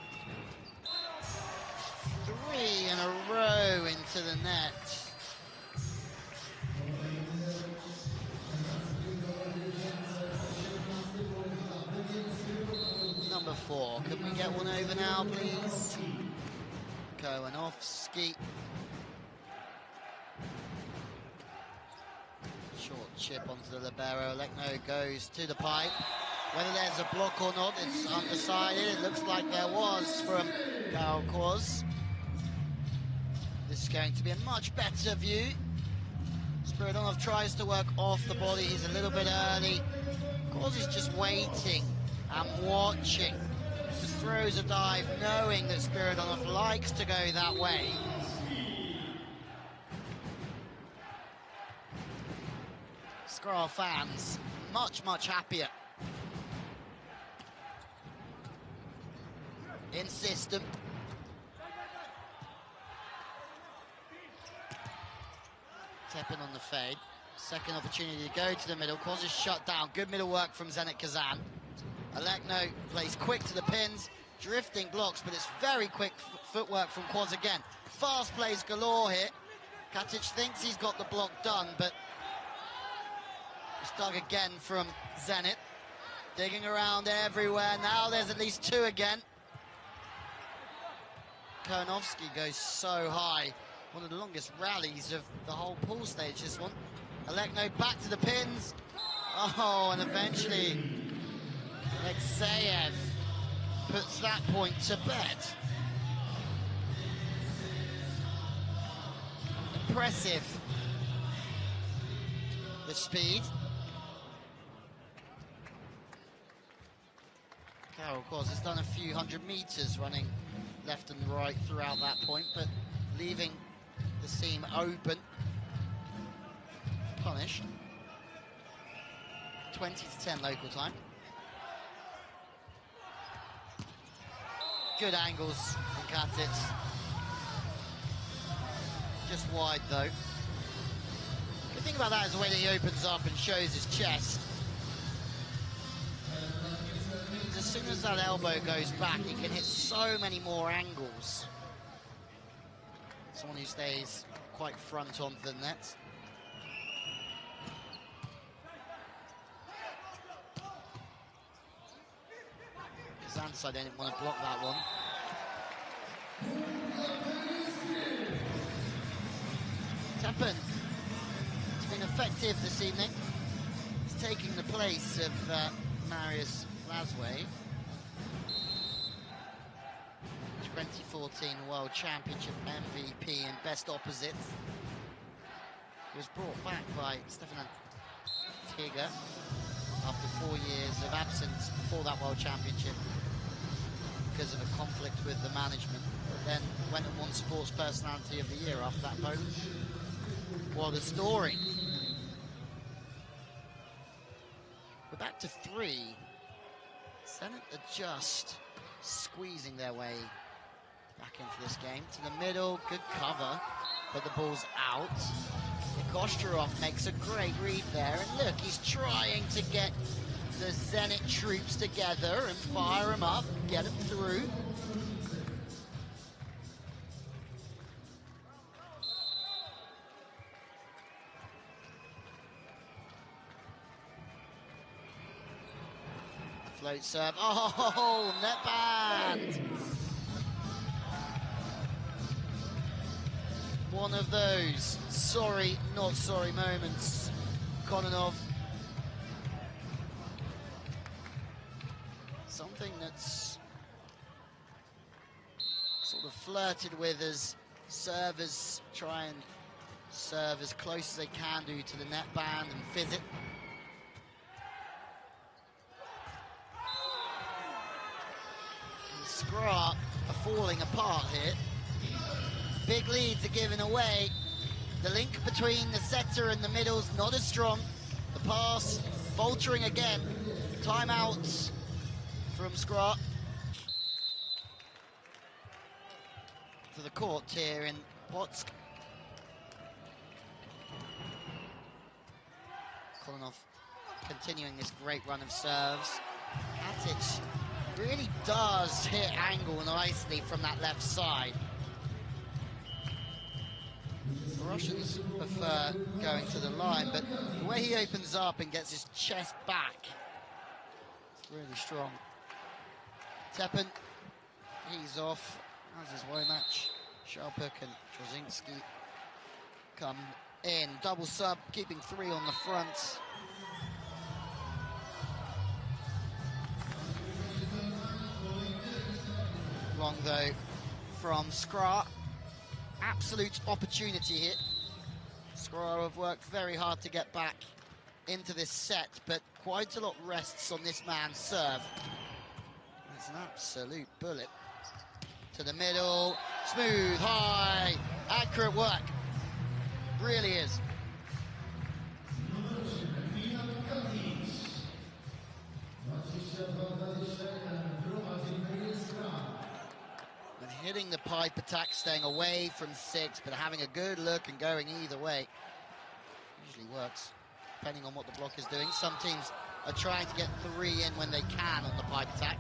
3 in a row into the net. Number 4, can we get one over now, please? Kowanovski. Short chip onto the libero. Alekno goes to the pipe. Whether there's a block or not, it's undecided. It looks like there was from Karol Koz. This is going to be a much better view. Spiridonov tries to work off the body. He's a little bit early. Koz is just waiting and watching. Just throws a dive, knowing that Spiridonov likes to go that way. Skra fans much happier. In system. Tepin on the fade. Second opportunity to go to the middle. Koz is shut down. Good middle work from Zenit Kazan. Alekno plays quick to the pins. Drifting blocks, but it's very quick footwork from Koz again. Fast plays galore here. Katic thinks he's got the block done, but it's dug again from Zenit. Digging around everywhere. Now there's at least 2 again. Kowanovski goes so high. One of the longest rallies of the whole pool stage, this one. Alekno back to the pins. Oh, and eventually Alexeyev puts that point to bed. Impressive. The speed. Karol Koz has done a few 100 meters running left and right throughout that point, but leaving the seam open. Punished. 20-10 local time. Good angles from Katic. Just wide, though. The thing about that is the way that he opens up and shows his chest. As soon as that elbow goes back, he can hit so many more angles. Someone who stays quite front on the net. Kazan decided they didn't want to block that one. Teppen has been effective this evening. He's taking the place of Marius Lasway. 2014 World Championship MVP and best opposite. He was brought back by Stefan Tiga after 4 years of absence before that World Championship because of a conflict with the management, but then went and won Sports Personality of the Year after that vote. What a story. We're back to 3. Zenit are just squeezing their way back into this game. To the middle, good cover, but the ball's out. Kostrov makes a great read there, and look, he's trying to get the Zenit troops together and fire them up, get them through. Float serve, oh, net band! One of those sorry, not sorry moments. Kononov. Something that's sort of flirted with as servers try and serve as close as they can do to the net band and fizz it. And Skra are falling apart here. Big leads are given away. The link between the setter and the middle's not as strong. The pass faltering again. Timeout from Skra. To the court here in Potsk. Kononov continuing this great run of serves. Katic really does hit angle nicely from that left side. The Russians prefer going to the line, but the way he opens up and gets his chest back, it's really strong. Teppen, he's off, as is Womack. Sharpuk and Trozinski come in. Double sub, keeping 3 on the front. Long though from Skra. Absolute opportunity here. Skra have worked very hard to get back into this set, but quite a lot rests on this man's serve. It's an absolute bullet. To the middle, smooth, high, accurate work. Really is. Hitting the pipe attack, staying away from 6, but having a good look and going either way. Usually works, depending on what the block is doing. Some teams are trying to get 3 in when they can on the pipe attack.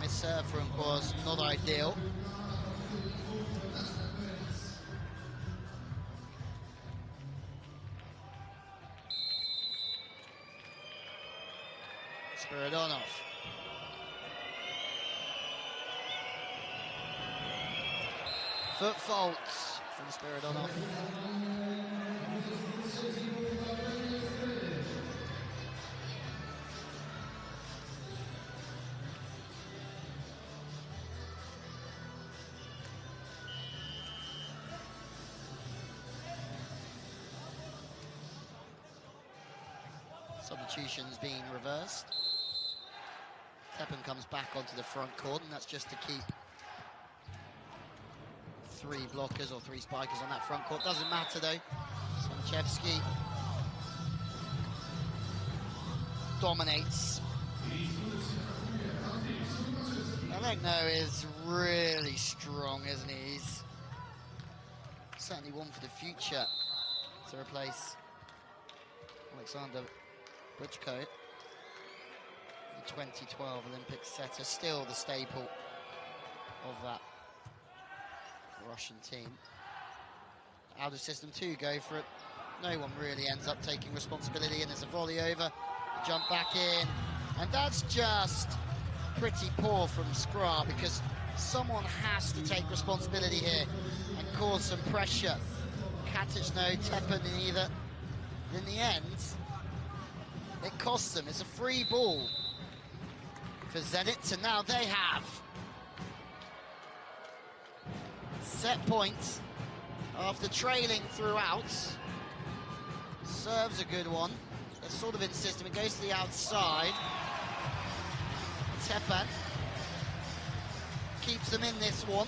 Miss serve from was not ideal. Spiridonov. Foot faults from Spiridonov. Substitutions being reversed. Teppen comes back onto the front court, and that's just to keep 3 blockers or 3 spikers on that front court. Doesn't matter though. Sonchevsky dominates. Alekno is really strong, isn't he? He's certainly one for the future to replace Alexander Belchatow, the 2012 Olympic setter, still the staple of that Russian team. Out of system 2, go for it. No one really ends up taking responsibility, and there's a volley over, jump back in, and that's just pretty poor from Skra, because someone has to take responsibility here and cause some pressure. Katic no, Tepen neither. In the end, it costs them. It's a free ball for Zenit, and now they have set points after trailing throughout. Serves a good one. They're sort of in system. It goes to the outside. Tepen keeps them in this one.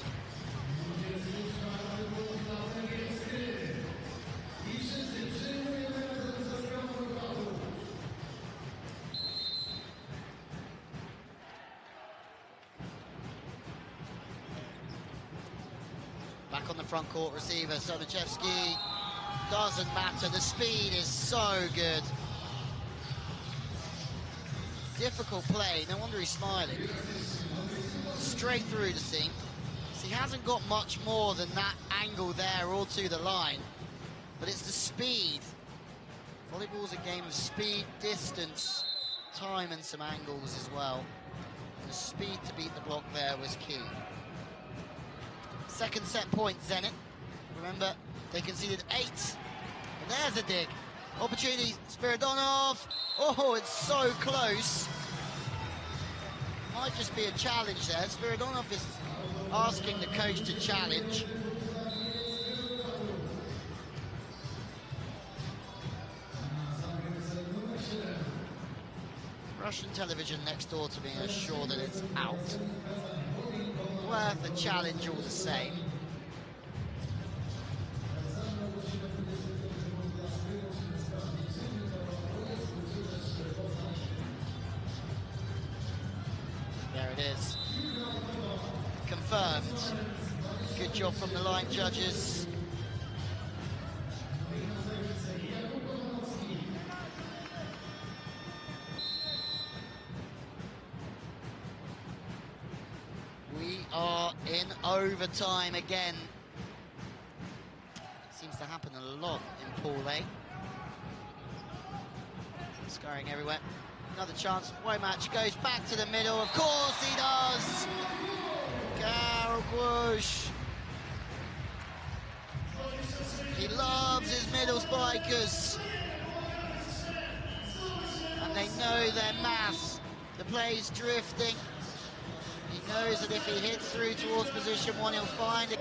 Back on the front court, receiver, Sonachevsky. Doesn't matter, the speed is so good. Difficult play, no wonder he's smiling. Straight through the seam. So he hasn't got much more than that angle there or to the line. But it's the speed. Volleyball's a game of speed, distance, time and some angles as well. And the speed to beat the block there was key. Second set point, Zenit. Remember, they conceded 8. And there's a dig. Opportunity, Spiridonov. Oh, it's so close. Might just be a challenge there. Spiridonov is asking the coach to challenge. Russian television next door to me are sure that it's out. Worth a challenge all the same. There it is. Confirmed. Good job from the line judges. We are in overtime again. Seems to happen a lot in Pool A. Scoring everywhere. Another chance. Womack goes back to the middle. Of course he does. Gargush. He loves his middle spikers. And they know their mass. The play's drifting. He knows that if he hits through towards position 1, he'll find it.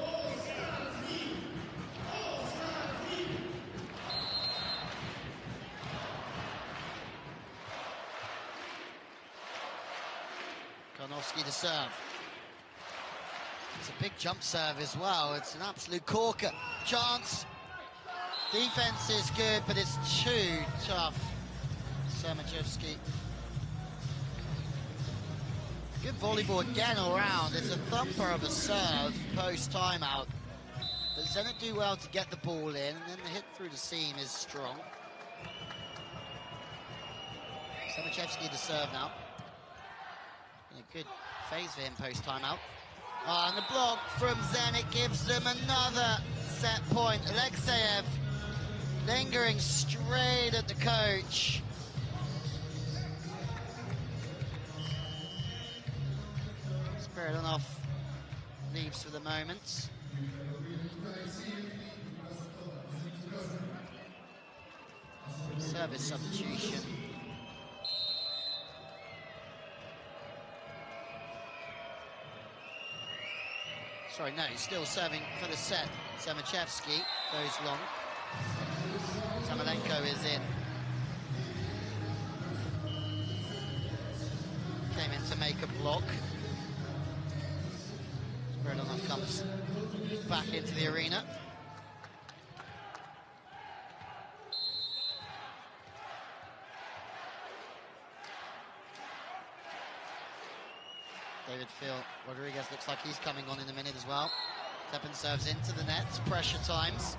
Karnowski to serve. It's a big jump serve as well. It's an absolute corker. Chance. Defense is good, but it's too tough. Sonachevsky. Good volleyball again all round. It's a thumper of a serve post-timeout. But Zenit do well to get the ball in, and then the hit through the seam is strong. Sonachevsky to serve now. A good phase for him post-timeout. Oh, and the block from Zenit gives them another set point. Alexeyev lingering straight at the coach. Spiridonov leaves for the moment. Service substitution. Sorry, no, he's still serving for the set. Sonachevsky goes long. Samolenko is in. Came in to make a block. Spiridonov comes back into the arena. David Phil Rodriguez looks like he's coming on in a minute as well. Stepan serves into the net, pressure times.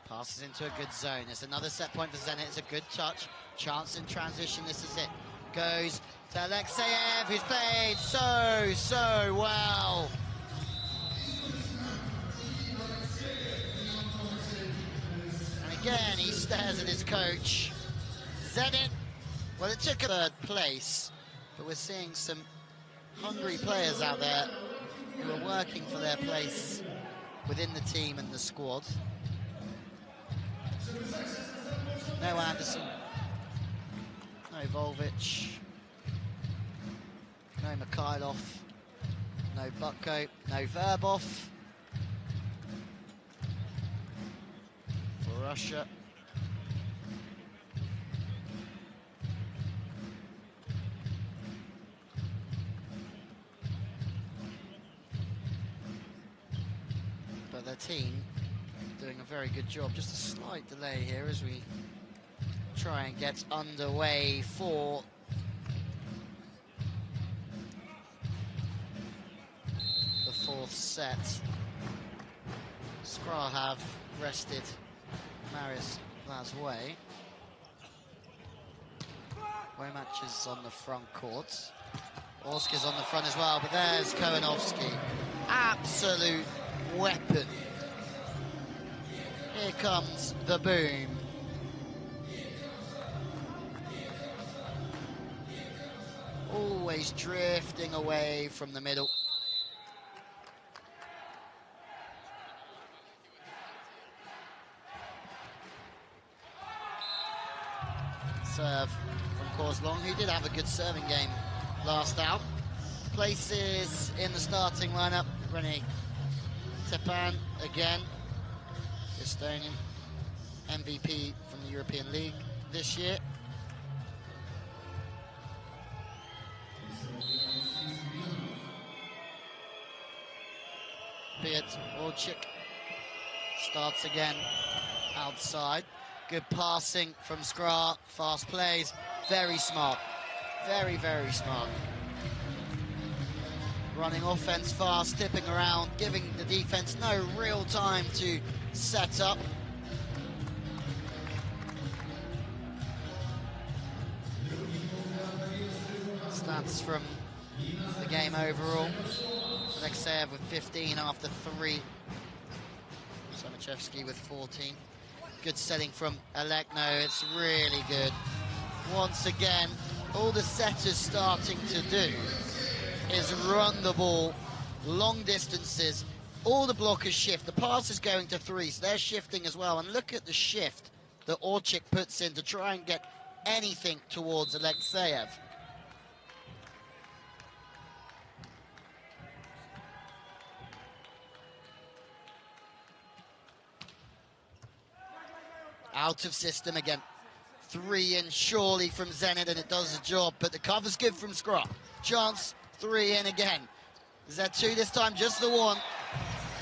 Passes into a good zone. It's another set point for Zenit. It's a good touch. Chance in transition. This is it. Goes to Alexeyev, who's played so well. And again, he stares at his coach. Zenit, well, it took a third place, but we're seeing some hungry players out there who are working for their place within the team and the squad. No Anderson, no Volvic, no Mikhailov, no Butko, no Verbov for Russia. But their team doing a very good job. Just a slight delay here as we try and get underway for the fourth set. Skra have rested Marius Lazway. Womack is on the front court. Orska's on the front as well, but there's Kowanovski. Absolute weapon. Here comes the boom. Always drifting away from the middle. Serve from Course Long, who did have a good serving game last out. Places in the starting lineup. René Stepan again. Estonian MVP from the European League this year. Piet Orchik starts again outside. Good passing from Skra, fast plays, very smart, very smart. Running offense fast, tipping around, giving the defense no real time to set up. Stats from the game overall. Alexeyev with 15 after 3. Somachevsky with 14. Good setting from Alekno, it's really good. Once again, all the setters starting to do is run the ball, long distances, all the blockers shift. The pass is going to 3, so they're shifting as well. And look at the shift that Orchik puts in to try and get anything towards Alexeyev. Out of system again. 3 in surely from Zenit, and it does the job, but the cover's good from Skra. Chance, 3 in again. Is that 2 this time? Just the 1.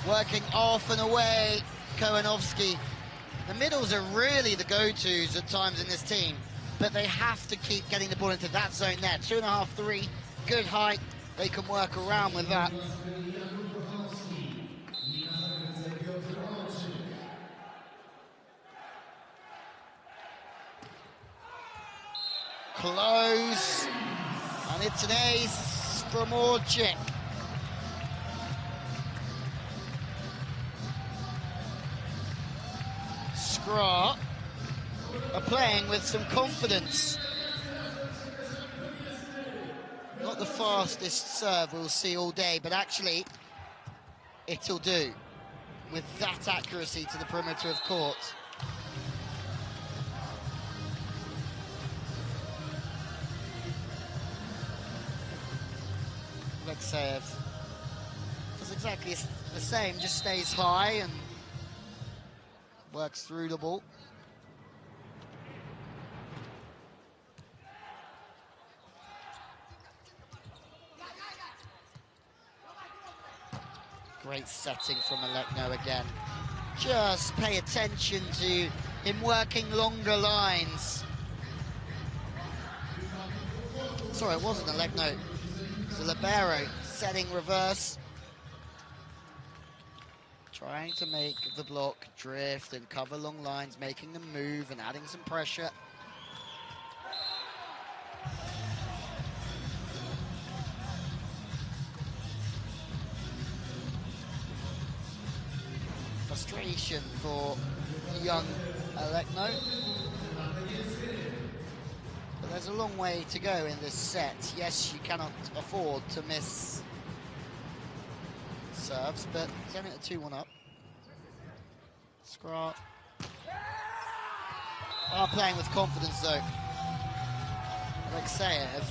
Working off and away, Kowanovski. The middles are really the go-tos at times in this team, but they have to keep getting the ball into that zone there. 2.5, 3, good height. They can work around with that. Close, and it's an ace from Orchik. Skra are playing with some confidence. Not the fastest serve we'll see all day, but actually it'll do with that accuracy to the perimeter of court. Alexeyev does exactly the same, just stays high and works through the ball. Great setting from Alekno again. Just pay attention to him working longer lines. Sorry, it wasn't Alekno. It was a libero setting reverse. Trying to make the block drift and cover long lines, making them move and adding some pressure. Frustration for young Alekno. But there's a long way to go in this set. Yes, you cannot afford to miss serves, but Zenit are 2-1 up. Skra are playing with confidence though. Alekseyev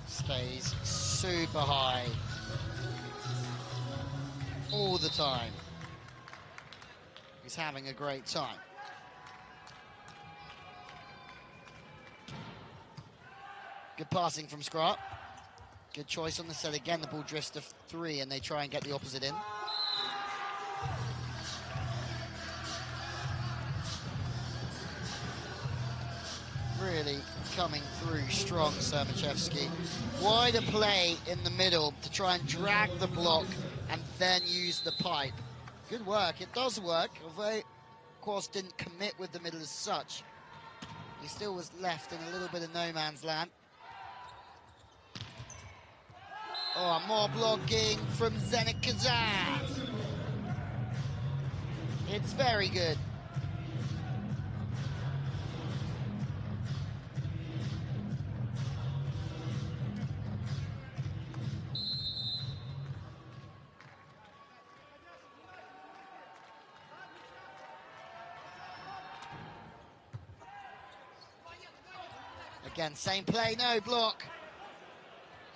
stays super high all the time. He's having a great time. Good passing from Skra. Good choice on the set again. The ball drifts to 3 and they try and get the opposite in. Really coming through strong, Sermachevsky. Wider play in the middle to try and drag the block and then use the pipe. Good work. It does work, although, of course, didn't commit with the middle as such. He still was left in a little bit of no man's land. Oh, more blocking from Zenit Kazan. It's very good. Again, same play, no block.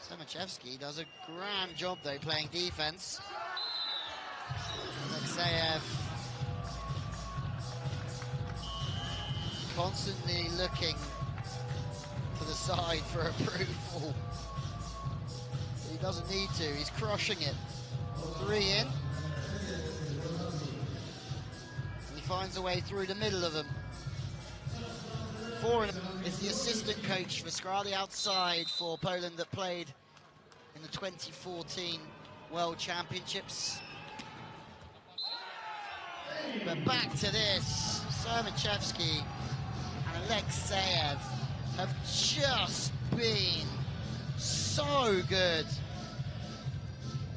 Sermachevsky does a grand job, though, playing defense. Alekseyev constantly looking to the side for approval. He doesn't need to, he's crushing it. 3 in. He finds a way through the middle of them. 4 in is the assistant coach for Skra, the outside for Poland that played in the 2014 World Championships. But back to this, Sermachevsky and Alekseyev have just been so good.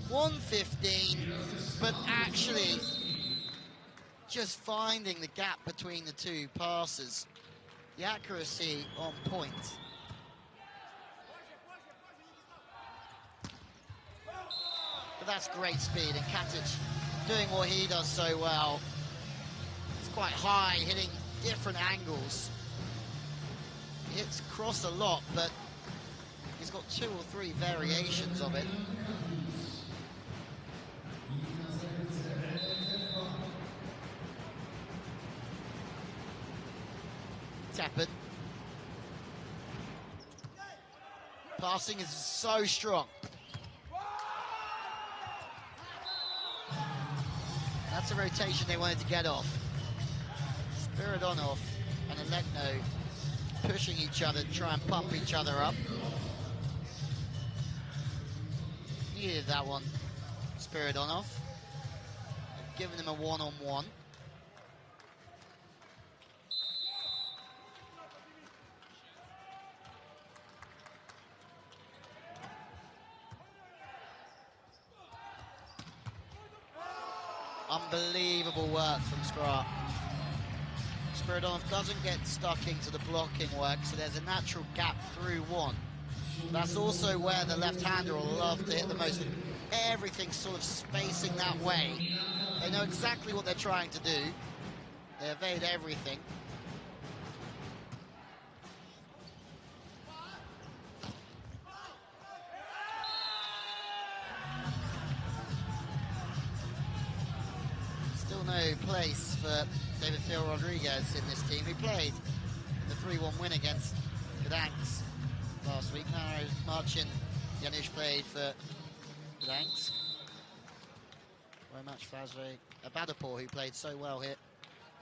115, but actually just finding the gap between the two passes. The accuracy on point. But that's great speed, and Katic doing what he does so well. It's quite high, hitting different angles. He hits cross a lot, but he's got 2 or 3 variations of it. Tappen. Passing is so strong. That's a rotation they wanted to get off. Spiridonov and Alekno pushing each other to try and pump each other up. Needed that one, Spiridonov. Giving him a one-on-one. Unbelievable work from Skra. Spiridonov doesn't get stuck into the blocking work, so there's a natural gap through 1. That's also where the left-hander will love to hit the most. Everything's sort of spacing that way. They know exactly what they're trying to do. They evade everything. No place for David Phil Rodriguez in this team. He played the 3-1 win against Gdansk last week. Now Marcin Janusz played for Gdańsk. Womack, Fazre, Abadapor, who played so well here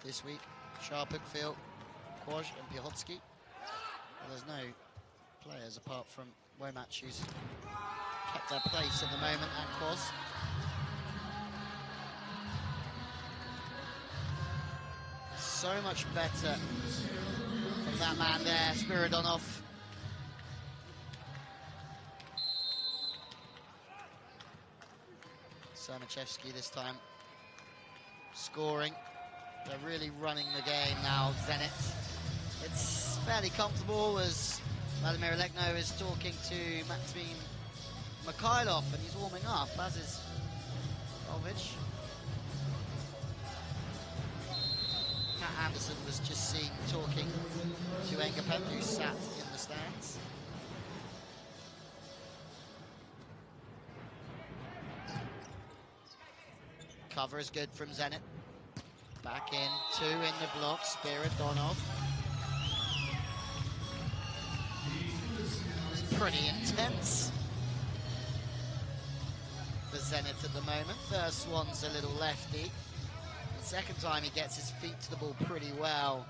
this week. Sharpuk, Phil, Kwoj and Piechocki. Well, there's no players apart from Womack who's kept their place at the moment, and Kwoj. So much better from that man there, Spiridonov. Sermachevsky this time scoring. They're really running the game now, Zenit. It's fairly comfortable as Vladimir Alekno is talking to Maxim Mikhailov, and he's warming up, as is Volvic. Matt Anderson was just seen talking to Engapen, who sat in the stands. Cover is good from Zenit. Back in, two in the block, Spiridonov. It's pretty intense for Zenit at the moment. First one's a little lefty. The second time he gets his feet to the ball pretty well.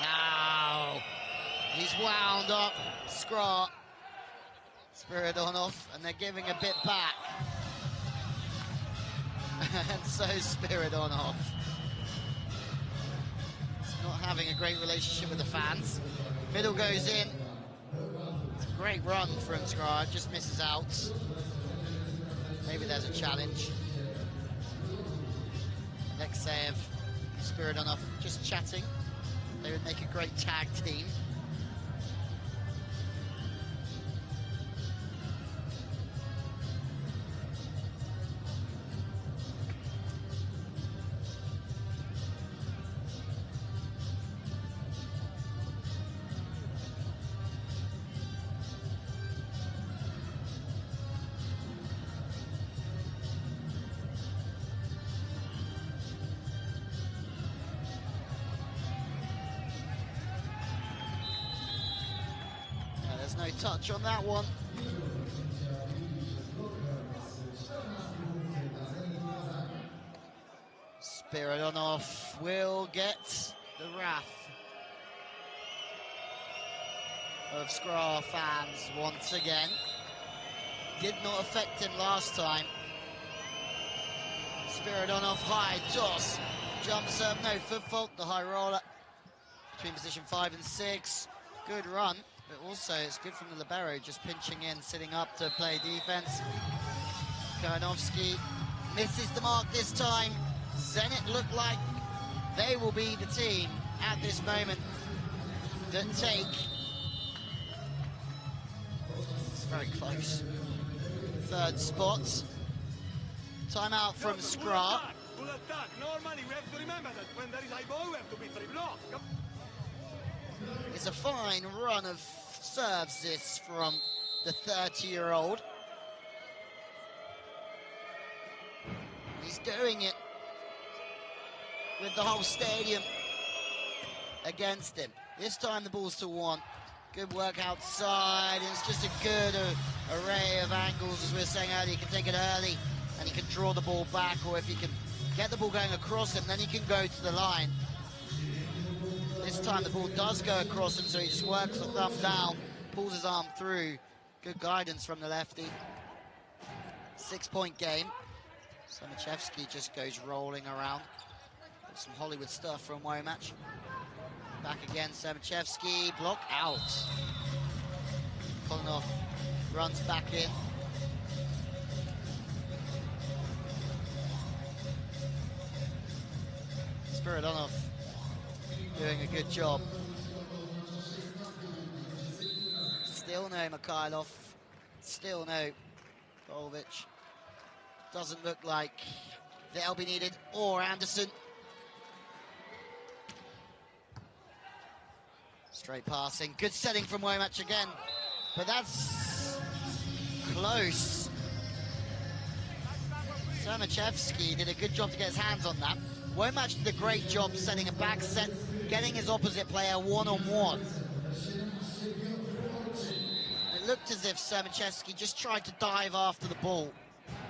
Now he's wound up Skra, Spiridonov, and they're giving a bit back. And so Spiridonov. He's not having a great relationship with the fans. Middle goes in. It's a great run from Skra, just misses out. Maybe there's a challenge. Alexeyev, Spiridonov just chatting. They would make a great tag team. No touch on that one. Spiridonov will get the wrath of Skra fans once again. Did not affect him last time. Spiridonov, high toss, jump serve, no foot fault, the high roller between position 5 and 6. Good run. But also, it's good from the libero, just pinching in, sitting up to play defense. Kohanovsky misses the mark this time. Zenit look like they will be the team at this moment that take. It's very close. Third spot. Timeout from Skra. Normally, we have to remember that when there is high ball, we have to be free block. It's a fine run of serves this from the 30-year-old. He's doing it with the whole stadium against him. This time the ball's to one. Good work outside, and it's just a good array of angles, as we were saying earlier. He can take it early, and he can draw the ball back, or if he can get the ball going across him, then he can go to the line. This time the ball does go across him, so he just works the thumb down, pulls his arm through. Good guidance from the lefty. 6-point game. Sermachevsky just goes rolling around. Some Hollywood stuff from Womack. Back again, Sermachevsky, block out. Kolinov runs back in. Spiridonov doing a good job. Still no Mikhailov. Still no Volvic. Doesn't look like they'll be needed, or Anderson. Straight passing. Good setting from Womack again. But that's close Sermachevsky did a good job to get his hands on that. Womack did a great job setting a back set, getting his opposite player one-on-one. It looked as if Sermachevsky just tried to dive after the ball,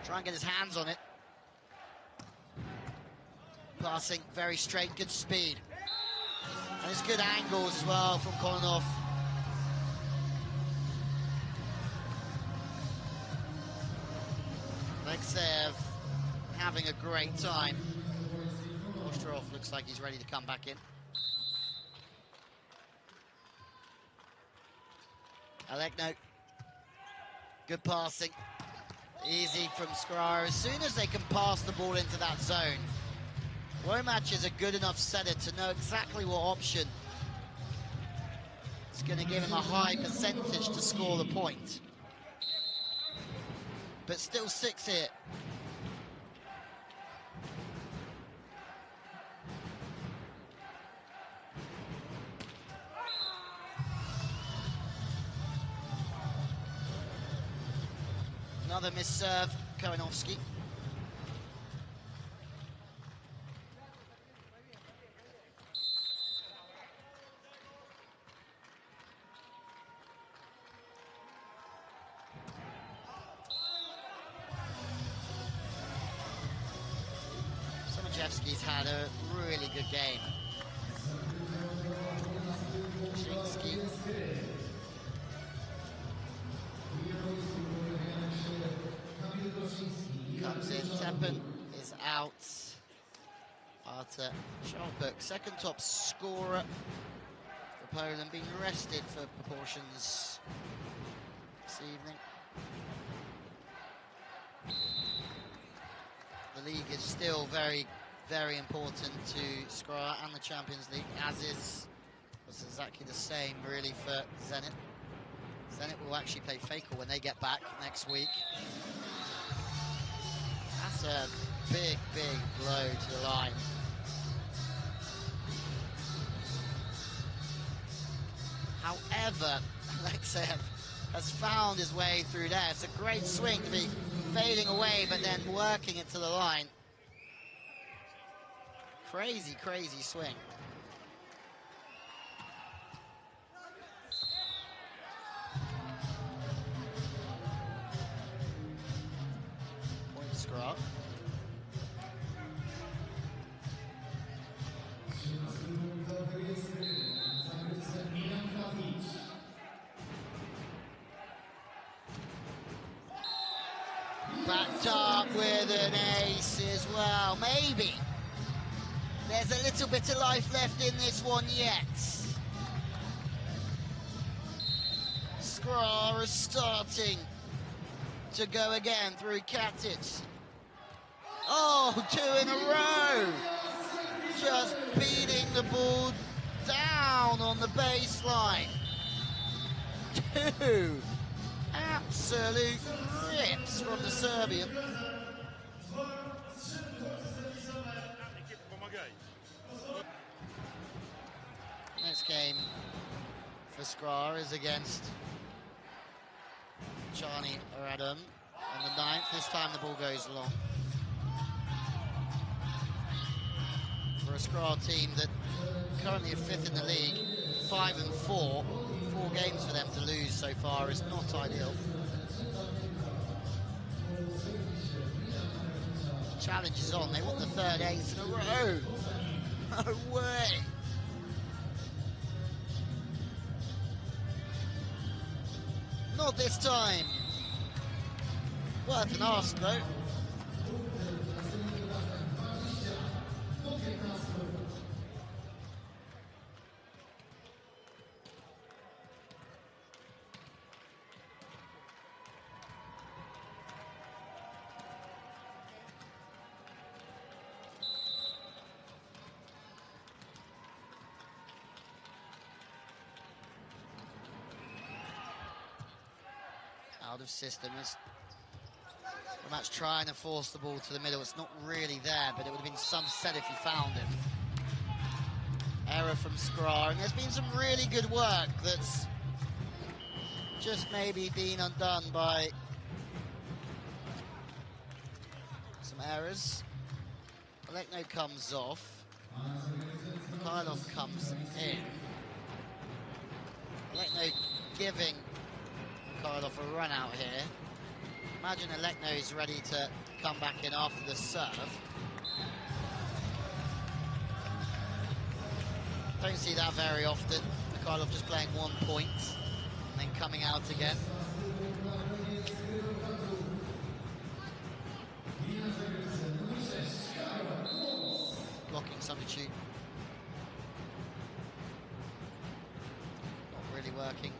try and get his hands on it. Passing very straight, good speed. And it's good angles as well from Kononov. Alexeyev having a great time. Ostrov looks like he's ready to come back in. Alekno, good passing. Easy from Skra. As soon as they can pass the ball into that zone, Womack is a good enough setter to know exactly what option is going to give him a high percentage to score the point. But still 6 here. Another miss serve, Kowanovski. Sermachevsky's had a really good game. Kaczynski. Comes in, Teppen is out. Arta Schalpuk, second top scorer for Poland, being rested for proportions this evening. The league is still very, very important to Skra and the Champions League, as is was exactly the same really for Zenit. Zenit will actually play Fakel when they get back next week. That's a big, big blow to the line. However, Alexeyev has found his way through there. It's a great swing to be fading away, but then working it to the line. Crazy, crazy swing. Point Skra. Backed up with an ace as well. Maybe there's a little bit of life left in this one yet. Skra is starting to go again through Katic. Oh, 2 in a row. Just beating the ball down on the baseline. 2 absolute rips from the Serbian. Next game for Skra is against Charlie Radom on the 9th. This time the ball goes long. For a Skra team that currently are 5th in the league, 5 and 4. 4 games for them to lose so far is not ideal. Challenge is on. They want the 3rd ace in a row. No way. Not this time. Worth an ask though. Out of system. The match trying to force the ball to the middle. It's not really there, but it would have been some set if he found it. Error from Skra, and there's been some really good work that's just maybe been undone by some errors. Alekno comes off. Mikhailov comes in. Alekno giving Mikhailov a run out here. Imagine Alekno is ready to come back in after the serve. Don't see that very often. Mikhailov just playing 1 point and then coming out again. Blocking substitute. Not really working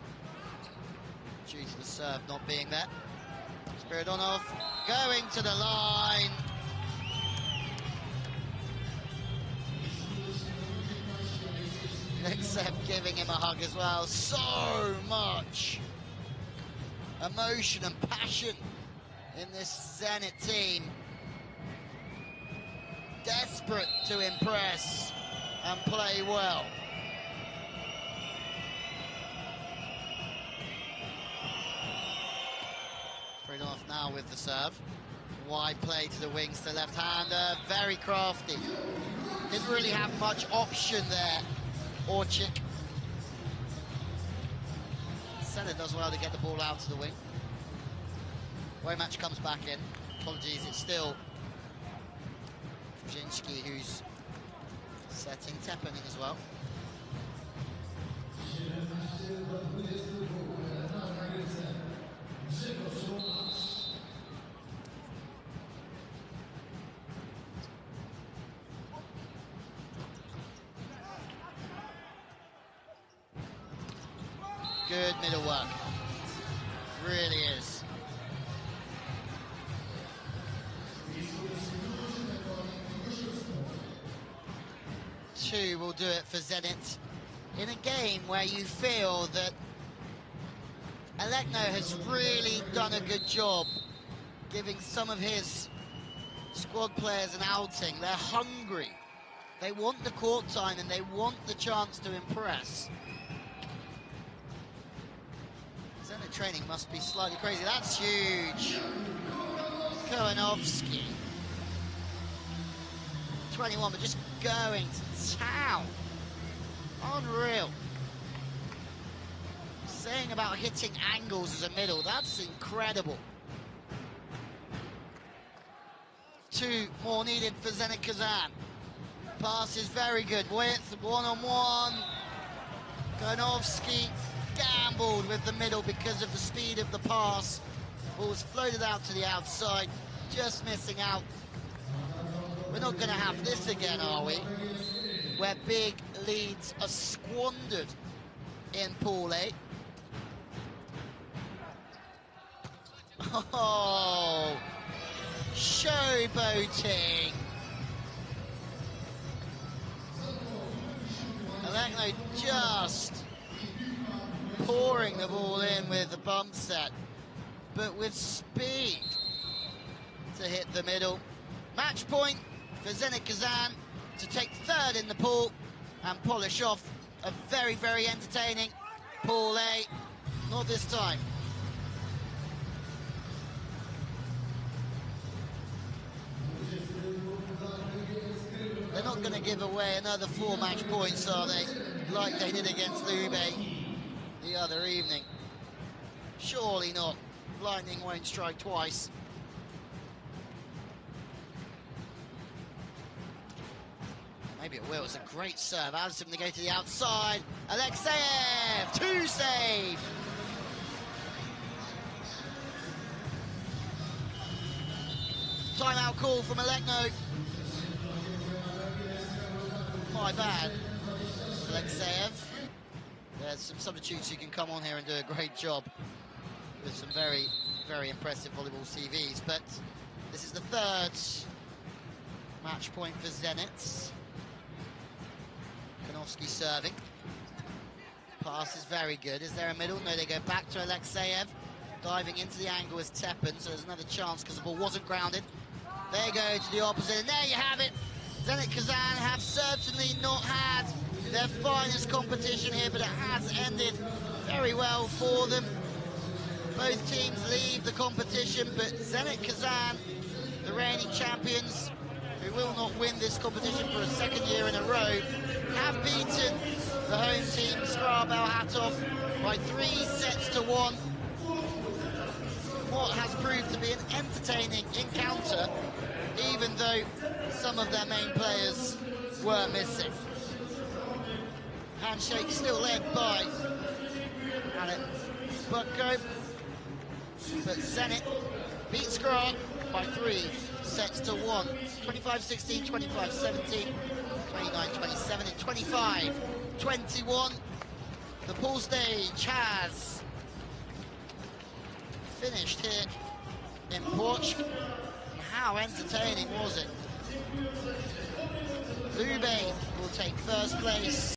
due to the serve not being there. Spiridonov going to the line. Alekseyev giving him a hug as well. So much emotion and passion in this Zenit team. Desperate to impress and play well. Spiridonov now with the serve. Wide play to the wings, to the left-hander. Very crafty. Didn't really have much option there, Orchik. Senna does well to get the ball out to the wing. Womack comes back in. Apologies, it's still Brzezinski who's setting Teppanen as well. Good middle work, really is. Two will do it for Zenit in a game where you feel that Alekno has really done a good job giving some of his squad players an outing. They're hungry, they want the court time and they want the chance to impress. Zenit training must be slightly crazy. That's huge. Kowanovski. 21, but just going to town. Unreal. Saying about hitting angles as a middle, that's incredible. Two more needed for Zenit Kazan. Pass is very good. Width, one-on-one. Kowanovski gambled with the middle because of the speed of the pass. Ball was floated out to the outside, just missing out. We're not going to have this again, are we? Where big leads are squandered in Pool A. Oh, showboating. Alekno just pouring the ball in with the bump set, but with speed to hit the middle. Match point for Zenit Kazan to take third in the pool and polish off a very, very entertaining Pool A. Not this time. They're not going to give away another 4 match points, are they? Like they did against Lube the other evening. Surely not. Lightning won't strike twice. Maybe it will. It's a great serve. Alison to go to the outside. Alekseyev, 2 save. Timeout call from Alekno. My bad, Alekseyev. There's some substitutes who can come on here and do a great job with some very, very impressive volleyball CVs. But this is the 3rd match point for Zenit. Kowanovski serving. Pass is very good. Is there a middle? No, they go back to Alekseyev. Diving into the angle is Teppanen, so there's another chance because the ball wasn't grounded. They go to the opposite, and there you have it. Zenit Kazan have certainly not had their finest competition here, but it has ended very well for them. Both teams leave the competition, but Zenit Kazan the reigning champions, who will not win this competition for a second year in a row, have beaten the home team, Skra Belchatow, by 3-1. What has proved to be an entertaining encounter, even though some of their main players were missing. Handshake still led by Belchatow, but Zenit beat Skra by 3-1. 25-16, 25-17, 29-27, and 25-21. The pool stage has finished here in Portugal. How entertaining was it? Lube will take first place.